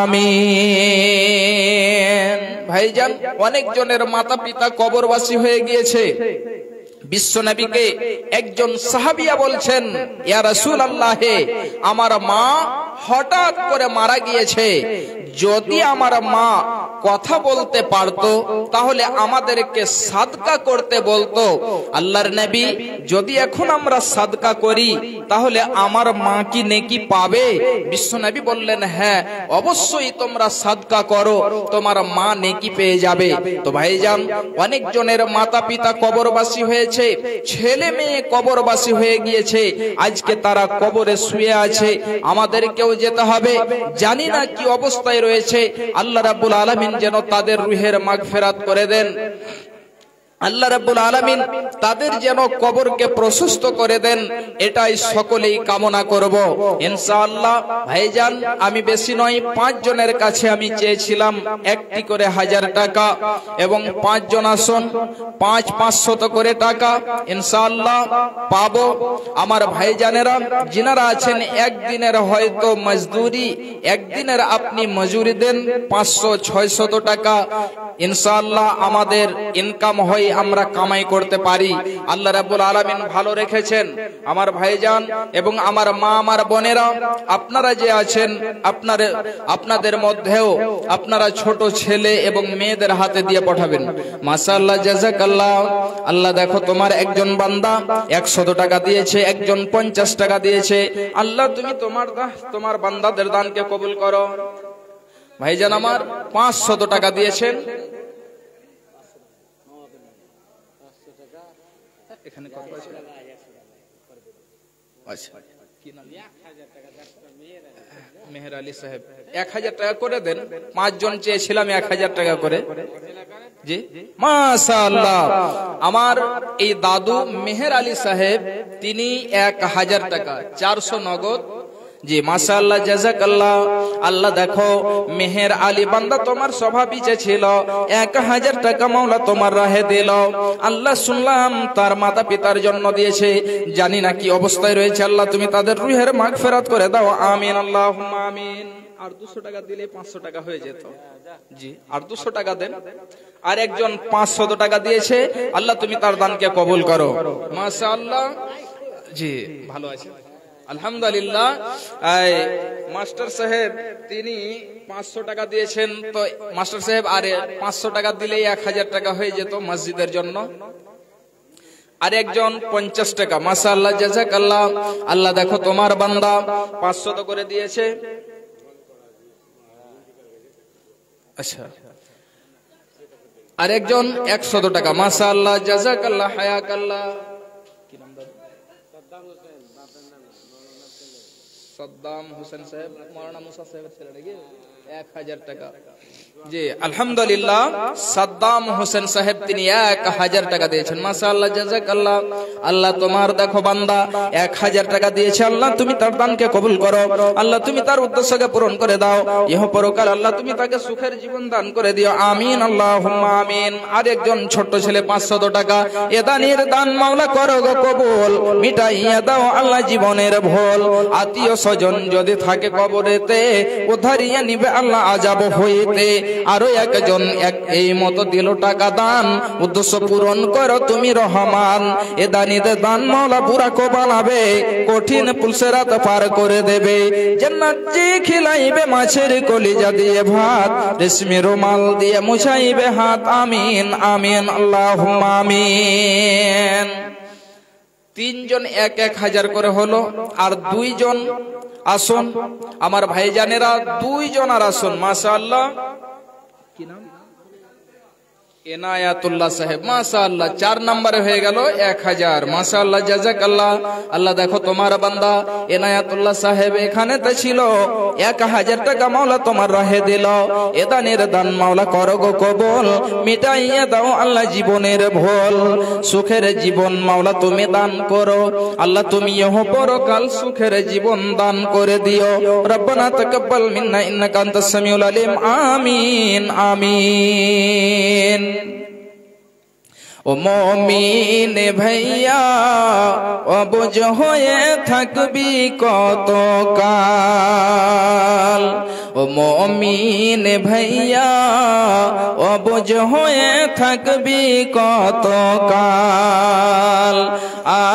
ভাইজান, অনেক জনের মাতা পিতা কবরবাসী হয়ে গিয়েছে। বিশ্বনবীকে একজন সাহাবিয়া বলছেন, ইয়া রাসূলুল্লাহ, আমার মা হঠাৎ করে মারা গিয়েছে, যদি আমার মা কথা বলতে পারতো তাহলে আমাদেরকে সাদকা করতে বলতো। আল্লাহর নবী, যদি এখন আমরা সাদকা করি তাহলে আমার মা কি নেকি পাবে? বিশ্বনবী বললেন, হ্যাঁ, অবশ্যই তোমরা সাদকা করো, তোমার মা নেকি পেয়ে যাবে। তো ভাইজান, অনেক জনের মাতা পিতা কবরবাসী হয়েছে, ছেলে মেয়ে কবরবাসী হয়ে গিয়েছে, আজকে তারা কবরে শুয়ে আছে, আমাদেরকেও যেতে হবে, জানি না কি অবস্থায় রয়েছে। আল্লাহ রাব্বুল আলামিন যেন তাদের রুহের মাগফিরাত করে দেন, আল্লাহ রাব্বুল আলামিন তাদের যেন কবরকে প্রশস্ত করে দেন, এটাই সকলেই কামনা করব ইনশাআল্লাহ। ভাইজান, আমি বেশি নয়, 5 জনের কাছে আমি চেয়েছিলাম একটি করে 1000 টাকা, এবং 5 জন আসন 500 করে টাকা ইনশাআল্লাহ পাবো। আমার ভাইজানেরা যিনারা আছেন, একদিনের হয়তো মজদুরি, একদিনের আপনি মজুরি দেন 500-600 টাকা, ইনশাআল্লাহ আমাদের ইনকাম হয়, আমরা কামাই করতে পারি। আল্লাহ রাব্বুল আলামিন ভালো রেখেছেন আমার ভাইজান এবং আমার মা, আমার বোনেরা, আপনারা যে আছেন, আপনাদের মধ্যেও আপনারা ছোট ছেলে এবং মেয়েদের হাতে দিয়ে পাঠাবেন। মাশাআল্লাহ, জাযাকাল্লাহ। আল্লাহ দেখো, তোমার একজন বান্দা 100 টাকা দিয়েছে, একজন 50 টাকা দিয়েছে। আল্লাহ তুমি তোমার বান্দাদের দানকে কবুল করো। ভাইজান আমার 500 টাকা দিয়েছেন, এখানে কত আছে? আচ্ছা, কি নাম? মেহের আলী সাহেব, 1000 টাকা করে দেন। 5 জন চেয়েছিলাম 1000 টাকা করে। জি, মাশাআল্লাহ। আমার এই দাদু মেহের আলী সাহেব, তিনি 1000 টাকা, 400 নগদ। জি, মাশাআল্লাহ, জাযাকাল্লাহ। আল্লাহ দেখো, মেহের আলী বান্দা তোমার স্বভাবই যে ছিল, 1000 টাকা মাওলা তোমার রাহে দিল। আল্লাহ শুনলাম তার মাতা পিতার জন্য দিয়েছে, জানি না কি অবস্থায় রয়েছে, আল্লাহ তুমি তাদের রুহের মাগফিরাত করে দাও, আমিন, আল্লাহুম্মা আমিন। আর 200 টাকা দিলে 500 টাকা হয়ে যেত। জি, আর 200 টাকা দেন। আর একজন 500 টাকা দিয়েছে, আল্লাহ তুমি তার দানকে কবুল করো। মাশাআল্লাহ। জি, ভালো আছে, আলহামদুলিল্লাহ। মাস্টার সাহেব তিনি 500 টাকা দিয়েছেন, তো মাস্টার সাহেব আরে 500 টাকা দিলেই 1000 টাকা হয়ে যেত মসজিদের জন্য। আর একজন 50 টাকা। মাশাআল্লাহ, জাযাকাল্লাহ। আল্লাহ দেখো তোমার বান্দা 500 করে দিয়েছে। আচ্ছা, আর একজন 100 টাকা। মাশাআল্লাহ, জাযাকাল্লাহ, হায়াকাল্লাহ। কি নাম? সাদ্দাম হোসেন সাহেব, মাওলানা মুসা সাহেবের ছেলে নাকি? 1000 টাকা। জি আলহামদুলিল্লাহ, সাদ্দাম হোসেন সাহেব তিনি 1000 টাকা দিয়েছেন। মাশাআল্লাহ, জাযাকাল্লাহ। আল্লাহ তোমার দেখো বান্দা 1000 টাকা দিয়েছে। আল্লাহ তুমি তার দানকে কবুল করো। আল্লাহ তুমি তার উদ্দেশ্যকে পূরণ করে দাও। ইহ পরকাল আল্লাহ তুমি তাকে সুখের জীবন দান করে দিও। আমিন, আল্লাহুম্মা আমিন। আর একজন ছোট্ট ছেলে 500 টাকা। এ দানের দান মাওলা করো গো কবুল, মিটাইয়া দাও আল্লাহ জীবনের ভুল। আত্মীয় স্বজন যদি থাকে কবরেতে, উদ্ধারিয়া নিবে আল্লাহ আযাব হইতে। আরো একজন এই মতো দিল টাকা দান, উদ্দেশ্য পূরণ করো তুমি রহমান। এ দানিতে দান মাওলা পুরা কবালাবে, কঠিন পুলসেরাত পার করে দেবে। জান্নাত যে খিলাইবে মাছের কলিজা দিয়ে ভাত, রেশমি রুমাল দিয়ে মুছাইবে হাত। আমিন, আমিন, আল্লাহুম্মা আমিন। 3 জন 1,000 করে হলো। আর 2 জন আসুন আমার ভাইজানেরা, 2 জন আর আসুন। মাশাআল্লাহ, কি নাম? এনায়াতুল্লাহ সাহেব। মাশাআল্লাহ, 4 নম্বরে হয়ে গেল 1000। মাশাআল্লাহ, জাযাকাল্লাহ। আল্লাহ দেখো তোমার বান্দা এনায়াতুল্লাহ সাহেব এখানে তো ছিল, 1000 টাকা মাওলা তোমার রাহে দিল। এ দানের দান মাওলা করো গো কবুল, মিটাইয়া দাও আল্লাহ জীবনের ভুল। সুখের জীবন মাওলা তুমি দান করো। আল্লাহ তুমি ইহ পরকাল সুখের জীবন দান করে দিও। রব্বানা তাকাব্বাল মিন্না ইন্নাকা আনতাস সামিউল আলিম। আমিন, আমিন। ও মুমিন ভাইয়া, অবুঝ হয়ে থাকবি কত কাল। ও মুমিন ভাইয়া, অবুঝ হয়ে থাকবি কত কাল।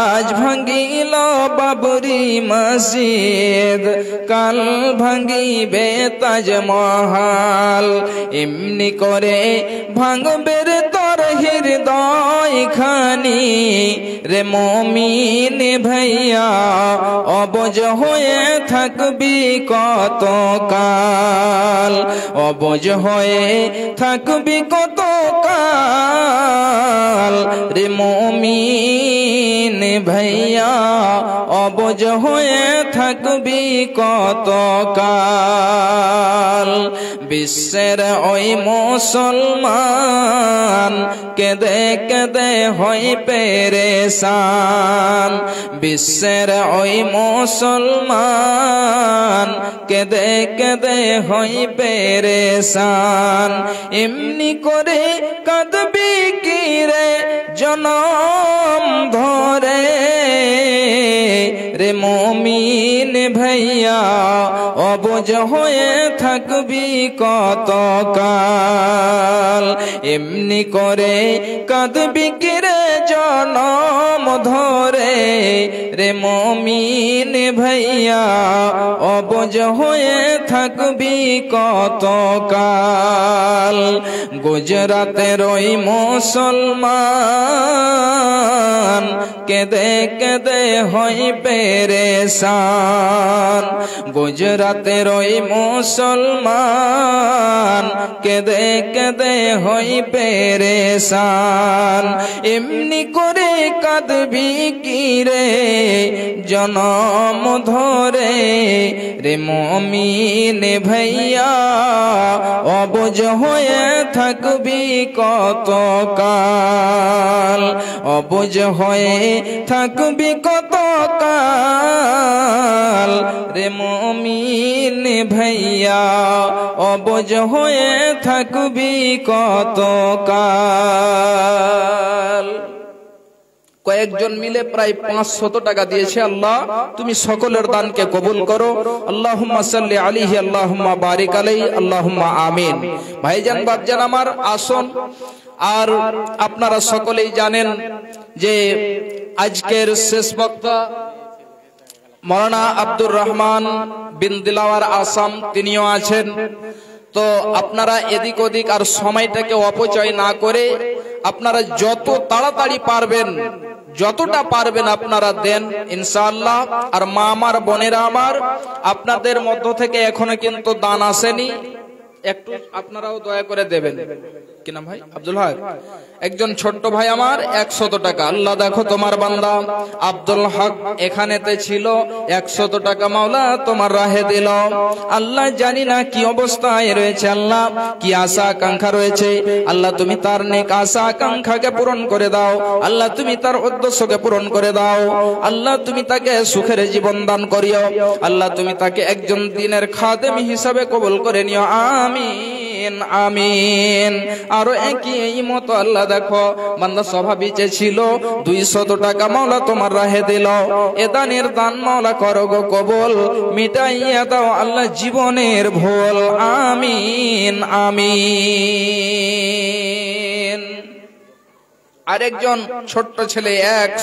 আজ ভাঙ্গিল বাবরি মসজিদ, কাল ভাঙ্গিবে তাজমহল। এমনি করে ভাঙবে রে তোর হৃদয় খানি রে মুমিন ভাইয়া, অবুঝ হয়ে থাকবি কত কাল। অবুঝ হয়ে থাকবি কত কাল রে মুমিন ভাইয়া, অবুঝ হয়ে থাকবি কত কাল। বিশ্বের ওই মুসলমান কেঁদে কেঁদে হই পেরেশান। বিশ্বের ওই মুসলমান কেঁদে কেঁদে হই পেরেশান। এমনি করে কাঁদবি কি রে জনম ধরে রে মুমিন ভাইয়া, অবুঝ হয়ে থাকবি কত কাল। এমনি করে কাঁদবি কি রে জনম ধরে রে মুমিন ভাইয়া, অবুঝ হয়ে থাকবি কত কাল। গুজরাতের ওই মুসলমান কেঁদে কেঁদে হই পেরেশান। গুজরাতের ওই মুসলমান কেঁদে কেঁদে হই পেরেশান। এমনি করে কাঁদবি কি রে জনম ধরে রে মুমিন ভাইয়া, অবুঝ হয়ে থাকবি কত কাল। অবুঝ হয়ে থাকবি কত কাল রে মুমিন ভাইয়া, অবুঝ হয়ে থাকবি কত কাল। কয়েকজন মিলে প্রায় 500 টাকা দিয়েছে। আল্লাহ তুমি সকলের দানকে কবুল করো। আল্লাহুম্মা সাল্লি আলাইহি, আল্লাহুম্মা বারিক আলাইহি, আল্লাহুম্মা আমিন। ভাইজান বাপজান আমার আসুন। আর আপনারা সকলেই জানেন যে আজকের শেষ বক্তা মাওলানা আব্দুর রহমান বিন দিলাওয়ার আসাম তিনিও আছেন। তো আপনারা এদিক ওদিক আর সময়টাকে অপচয় না করে আপনারা যত তাড়াতাড়ি পারবেন যতটা পারবেন আপনারা দেন ইনশাআল্লাহ। আর মা আমার, বোনেরা আমার, আপনাদের মধ্য থেকে এখনো কিন্তু দান আসেনি, একটু আপনারাও দয়া করে দেবেন। কি নাম ভাই? আব্দুল হক। একজন ছোট্ট ভাই আমার 100 টাকা। আল্লাহ দেখো তোমার বান্দা আব্দুল হক এখানেতে ছিল, 100 টাকা মাওলা তোমার রাহে দিল। আল্লাহ জানি না কি অবস্থায় রয়েছে, আল্লাহ কি আশা আকাঙ্ক্ষা রয়েছে, আল্লাহ তুমি তার নেক আশা আকাঙ্ক্ষাকে পূরণ করে দাও, আল্লাহ তুমি তার উদ্দেশ্যকে পূরণ করে দাও, আল্লাহ তুমি তাকে সুখের জীবন দান করিও, আল্লাহ তুমি তাকে একজন দিনের খাদেম হিসাবে কবুল করে নিও। আমিন আমিন। আরো একই মতো আল্লাহ দেখো বান্দা স্বভাবই ছিল 200 টাকা মাওলা তোমার রাহে দিল। এ দানের দান মাওলা করো গো কবুল, মিটাইয়া দাও আল্লাহ জীবনের ভুল। আমিন আমিন। আরেকজন ছোট্ট ছেলে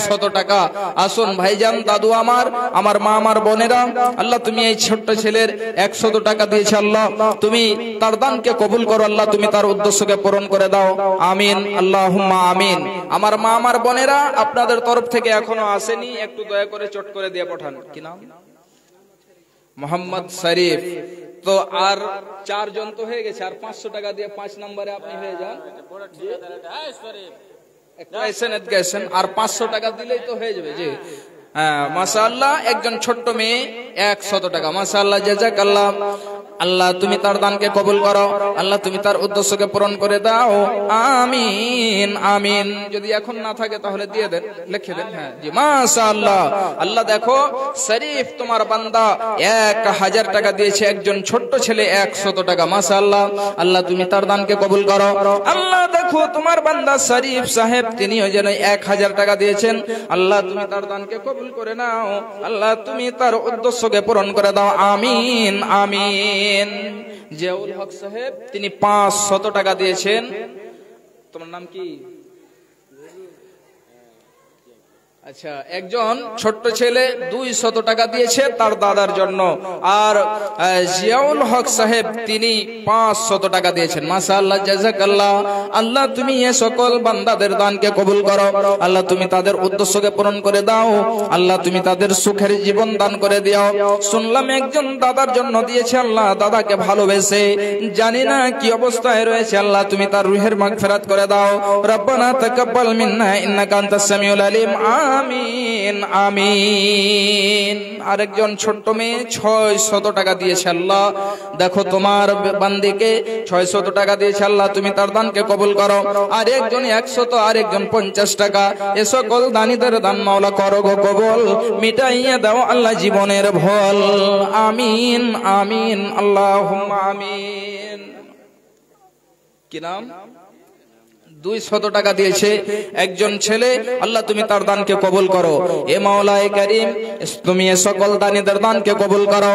100 টাকা। আসুন ভাইজান, দাদু আমার, আমার মা, আমার বোনেরা, আল্লাহ তুমি এই ছোট্ট ছেলের 100 টাকা দিয়েছে, আল্লাহ তুমি তার দানকে কবুল করো, আল্লাহ তুমি তার উদ্দেশ্যকে পূরণ করে দাও। আমিন আল্লাহুম্মা আমিন। আমার মা, আমার বোনেরা, আপনাদের তরফ থেকে এখনো আসেনি, একটু দয়া করে চট করে দিয়ে পাঠান। কি নাম? মোহাম্মদ শরীফ। তো আর 4 জন তো হয়ে গেছে, আর 500 টাকা দিয়ে 5 নম্বরে আপনি হয়ে যান। আর 500 টাকা দিলেই তো হয়ে যাবে। জি হ্যাঁ, মাশাআল্লাহ। একজন ছোট্ট মেয়ে 100 টাকা। মাশাআল্লাহ, জাযাকাল্লাহ। আল্লাহ তুমি তার দানকে কবুল করো, আল্লাহ তুমি তার উদ্দেশ্যকে পূরণ করে দাও। আমিন আমিন। যদি এখন না থাকে তাহলে দিয়ে দেন, লিখে দেন। হ্যাঁ জি, মাশাআল্লাহ। আল্লাহ দেখো শরীফ তোমার বান্দা 1000 টাকা দিয়েছে, একজন ছোট্ট ছেলে 100 টাকা। মাশাআল্লাহ, আল্লাহ তুমি তার দানকে কবুল করো। আল্লাহ দেখো তোমার বান্দা শরীফ সাহেব তিনিও যেন 1000 টাকা দিয়েছেন, আল্লাহ তুমি তার দানকে কবুল করে নাও, আল্লাহ তুমি তার উদ্দেশ্যকে পূরণ করে দাও। আমিন আমিন। জিয়াউল হক সাহেব তিনি 500 টাকা দিয়েছেন। তোমার নাম কি? আচ্ছা, একজন ছোট্ট ছেলে 200 টাকা দিয়েছে তার দাদার জন্য। আর জিয়াউল হক সাহেব তিনি 500 টাকা দিয়েছেন। মাশাআল্লাহ, জাযাকাল্লাহ। আল্লাহ তুমি এই সকল বান্দাদের দানকে কবুল করো, আল্লাহ তুমি তাদের উদ্দেশ্যকে পূরণ করে দাও, আল্লাহ তুমি তাদের সুখের জীবন দান করে দিও। শুনলাম একজন দাদার জন্য দিয়েছে, আল্লাহ দাদাকে ভালোবেসে জানি না কি অবস্থায় রয়েছে, আল্লাহ তুমি তার রুহের মাগফিরাত করে দাও। রব্বানা তাকাব্বাল মিন্না ইন্নাকা আনতাস সামিউল আলিম। আমিন আমিন। আরেকজন ছোট্ট মেয়ে 600 টাকা দিয়েছে, আল্লাহ দেখো তোমার বান্দিকে 600 টাকা দিয়েছে, আল্লাহ তুমি তার দানকে কবুল করো। আর একজন 100, আর একজন 50 টাকা। এ সকল দানীদের দান মাওলা করো গো কবুল, মিটাইয়া দাও আল্লাহ জীবনের ভুল। আমিন আমিন আল্লাহুম্মা আমিন। কি নাম? 200 টাকা দিয়েছে একজন ছেলে, আল্লাহ তুমি তার দানকে কবুল করো। এ মাওলায়ে কারীম, তুমি এ সকল দানীদের দানকে কবুল করো।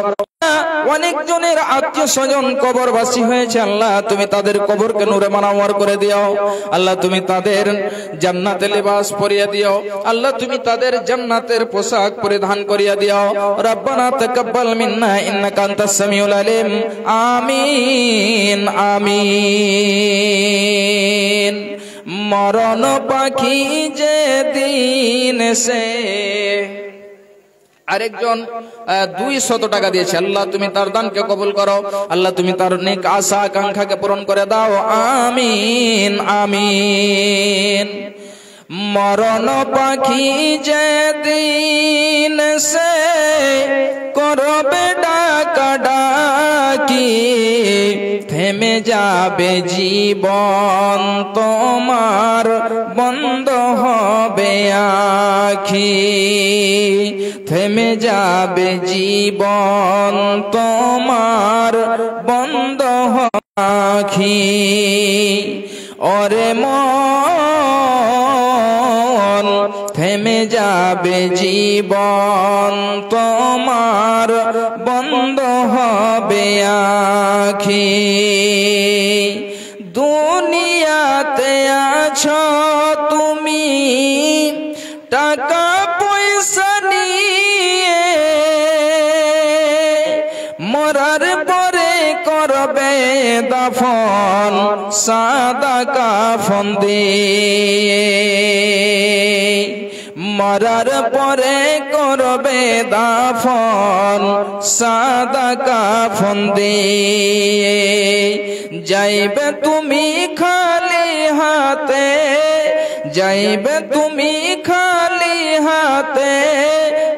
অনেক জনের আত্মীয় স্বজন কবরবাসী হয়েছে, আল্লাহ তুমি তাদের কবরকে নূরে মানাওয়ার করে দিও, আল্লাহ তুমি তাদের জান্নাতে লিবাস পরিয়ে দিও, আল্লাহ তুমি তাদের জান্নাতের পোশাক পরিধান করিয়ে দিও। রব্বানা তাকাব্বাল মিন্না ইন্নাকা আনতাস সামিউল আলিম। আমিন আমিন। মরণ পাখি যে দিন সে। আরেকজন 200 টাকা দিয়েছে, আল্লাহ তুমি তার দানকে কবুল করো, আল্লাহ তুমি তার নেক আশা আকাঙ্ক্ষাকে পূরণ করে দাও। আমিন আমিন। মরণ পাখি যে দিন সে করবে ডাকা ডাকি, থেমে যাবে জীবন তোমার, বন্ধ হবে আখি, থেমে যাবে জীবন তোমার, বন্ধ হবে আখি। ওরে মন থেমে যাবে জীবন তোমার, বন্ধ হবে আখি। দুনিয়াতে আছো তুমি টাকা পয়সা নিয়ে, মরার পরে করবে দাফন সাদা কাফন দিয়ে। মরার পরে করবে দাফন সাদা কাফন দিয়ে। যাইবে তুমি খালি হাতে, যাইবে তুমি খালি হাতে,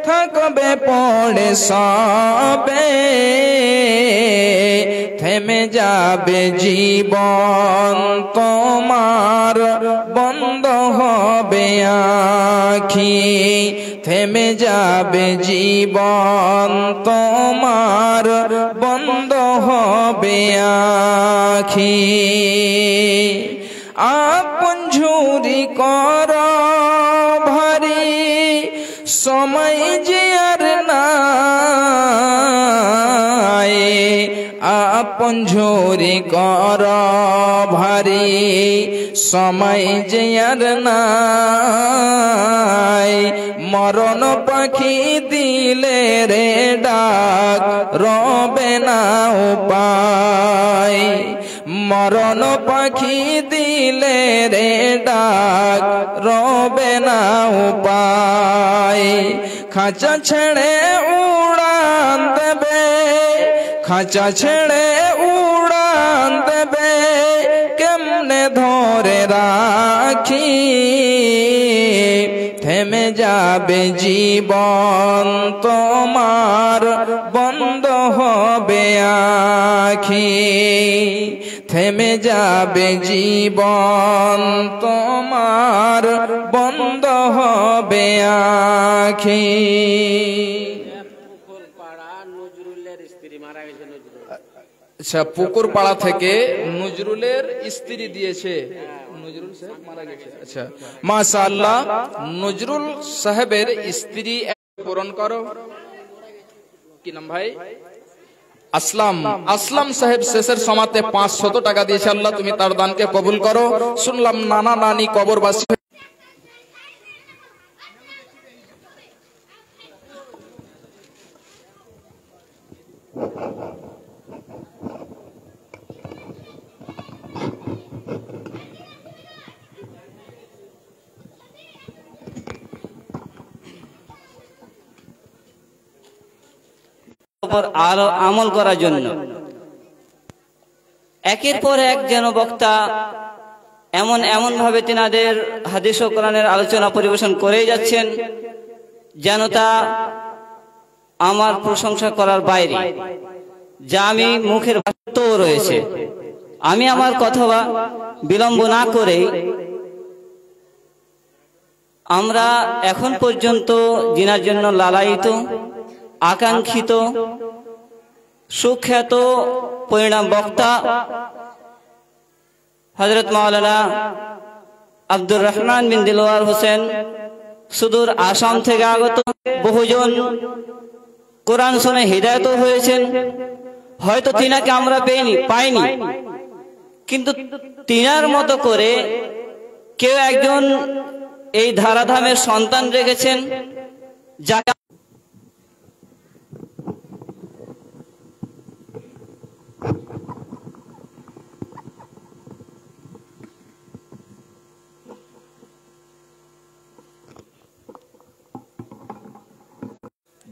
থাকবে পড়ে সবে। থেমে যাবে জীবন তোমার, বন্ধ হবে আখি। থেমে যাবে জীবন তোমার, বন্ধ হবে আখি। আপন ঝুরি কর ভারী, সময় যে আর নাই। আপন ঝুরি কর ভারী, সময় যে আর নাই। মরণ পাখি দিলে রে ডাক, রবে না উপায়। মরণ পাখি দিলে রে ডাক, রবে না উপায়। খাঁচা ছেড়ে উড়ান দেবে, খাঁচা ছেড়ে উড়ান দেবে, কেমনে ধরে রাখি। থেমে যাবে জীবন তোমার, বন্ধ হবে আখি। থেমে যাবে জীবন তোমার, বন্ধ হবে আখি। আচ্ছা, পুকুর পাড়া থেকে নজরুলের স্ত্রী দিয়েছে, নজরুল সাহেব মারা গেছে। আচ্ছা, মাশাআল্লাহ, নজরুল সাহেবের স্ত্রী পূরণ করো। কি নাম ভাই? আসলাম। আসলাম সাহেব শেষের সমাতে 500 টাকা দিয়েছে। আল্লাহ তুমি তার দানকে কবুল করো। শুনলাম নানা নানি কবরবাসী। আরো আমল করার জন্য একের পর এক যেন বক্তা এমন ভাবে তিনাদের হাদিস ও কোরআনের আলোচনা পরিবেশন করেই যাচ্ছেন যেন তা আমার প্রশংসা করার বাইরে, যা আমি মুখের ভাষাতেও রয়েছে। আমি আমার কথা বিলম্ব না করে আমরা এখন পর্যন্ত যিনার জন্য লালায়িত, আকাঙ্ক্ষিত, সুখ্যাত পরিণাম বক্তা হযরত মাওলানা আব্দুর রহমান বিন দিলওয়ার হোসেন, সুদূর আসাম থেকে আগত। বহুজন কোরআন শুনে হিদায়ত হয়েছেন। হয়তো তিনাকে আমরা পাইনি, কিন্তু তিনার মতো করে কেউ একজন এই ধারাধামের সন্তান রেখেছেন, যা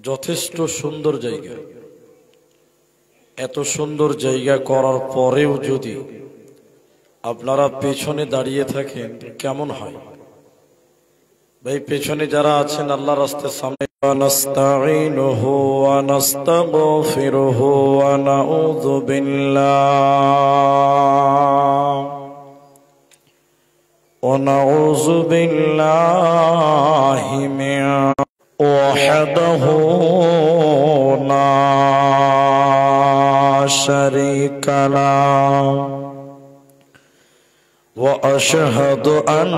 যথেষ্ট সুন্দর জায়গা। এত সুন্দর জায়গা করার পরেও যদি আপনারা পেছনে দাঁড়িয়ে থাকেন কেমন হয় ভাই? পেছনে যারা আছেন আল্লাহর রাস্তার সামনে, নাস্তাঈনুহু ওয়া নাস্তাগফিরুহু ওয়া নাউযু বিল্লাহি মিন وحده لا شريك له وأشهد أن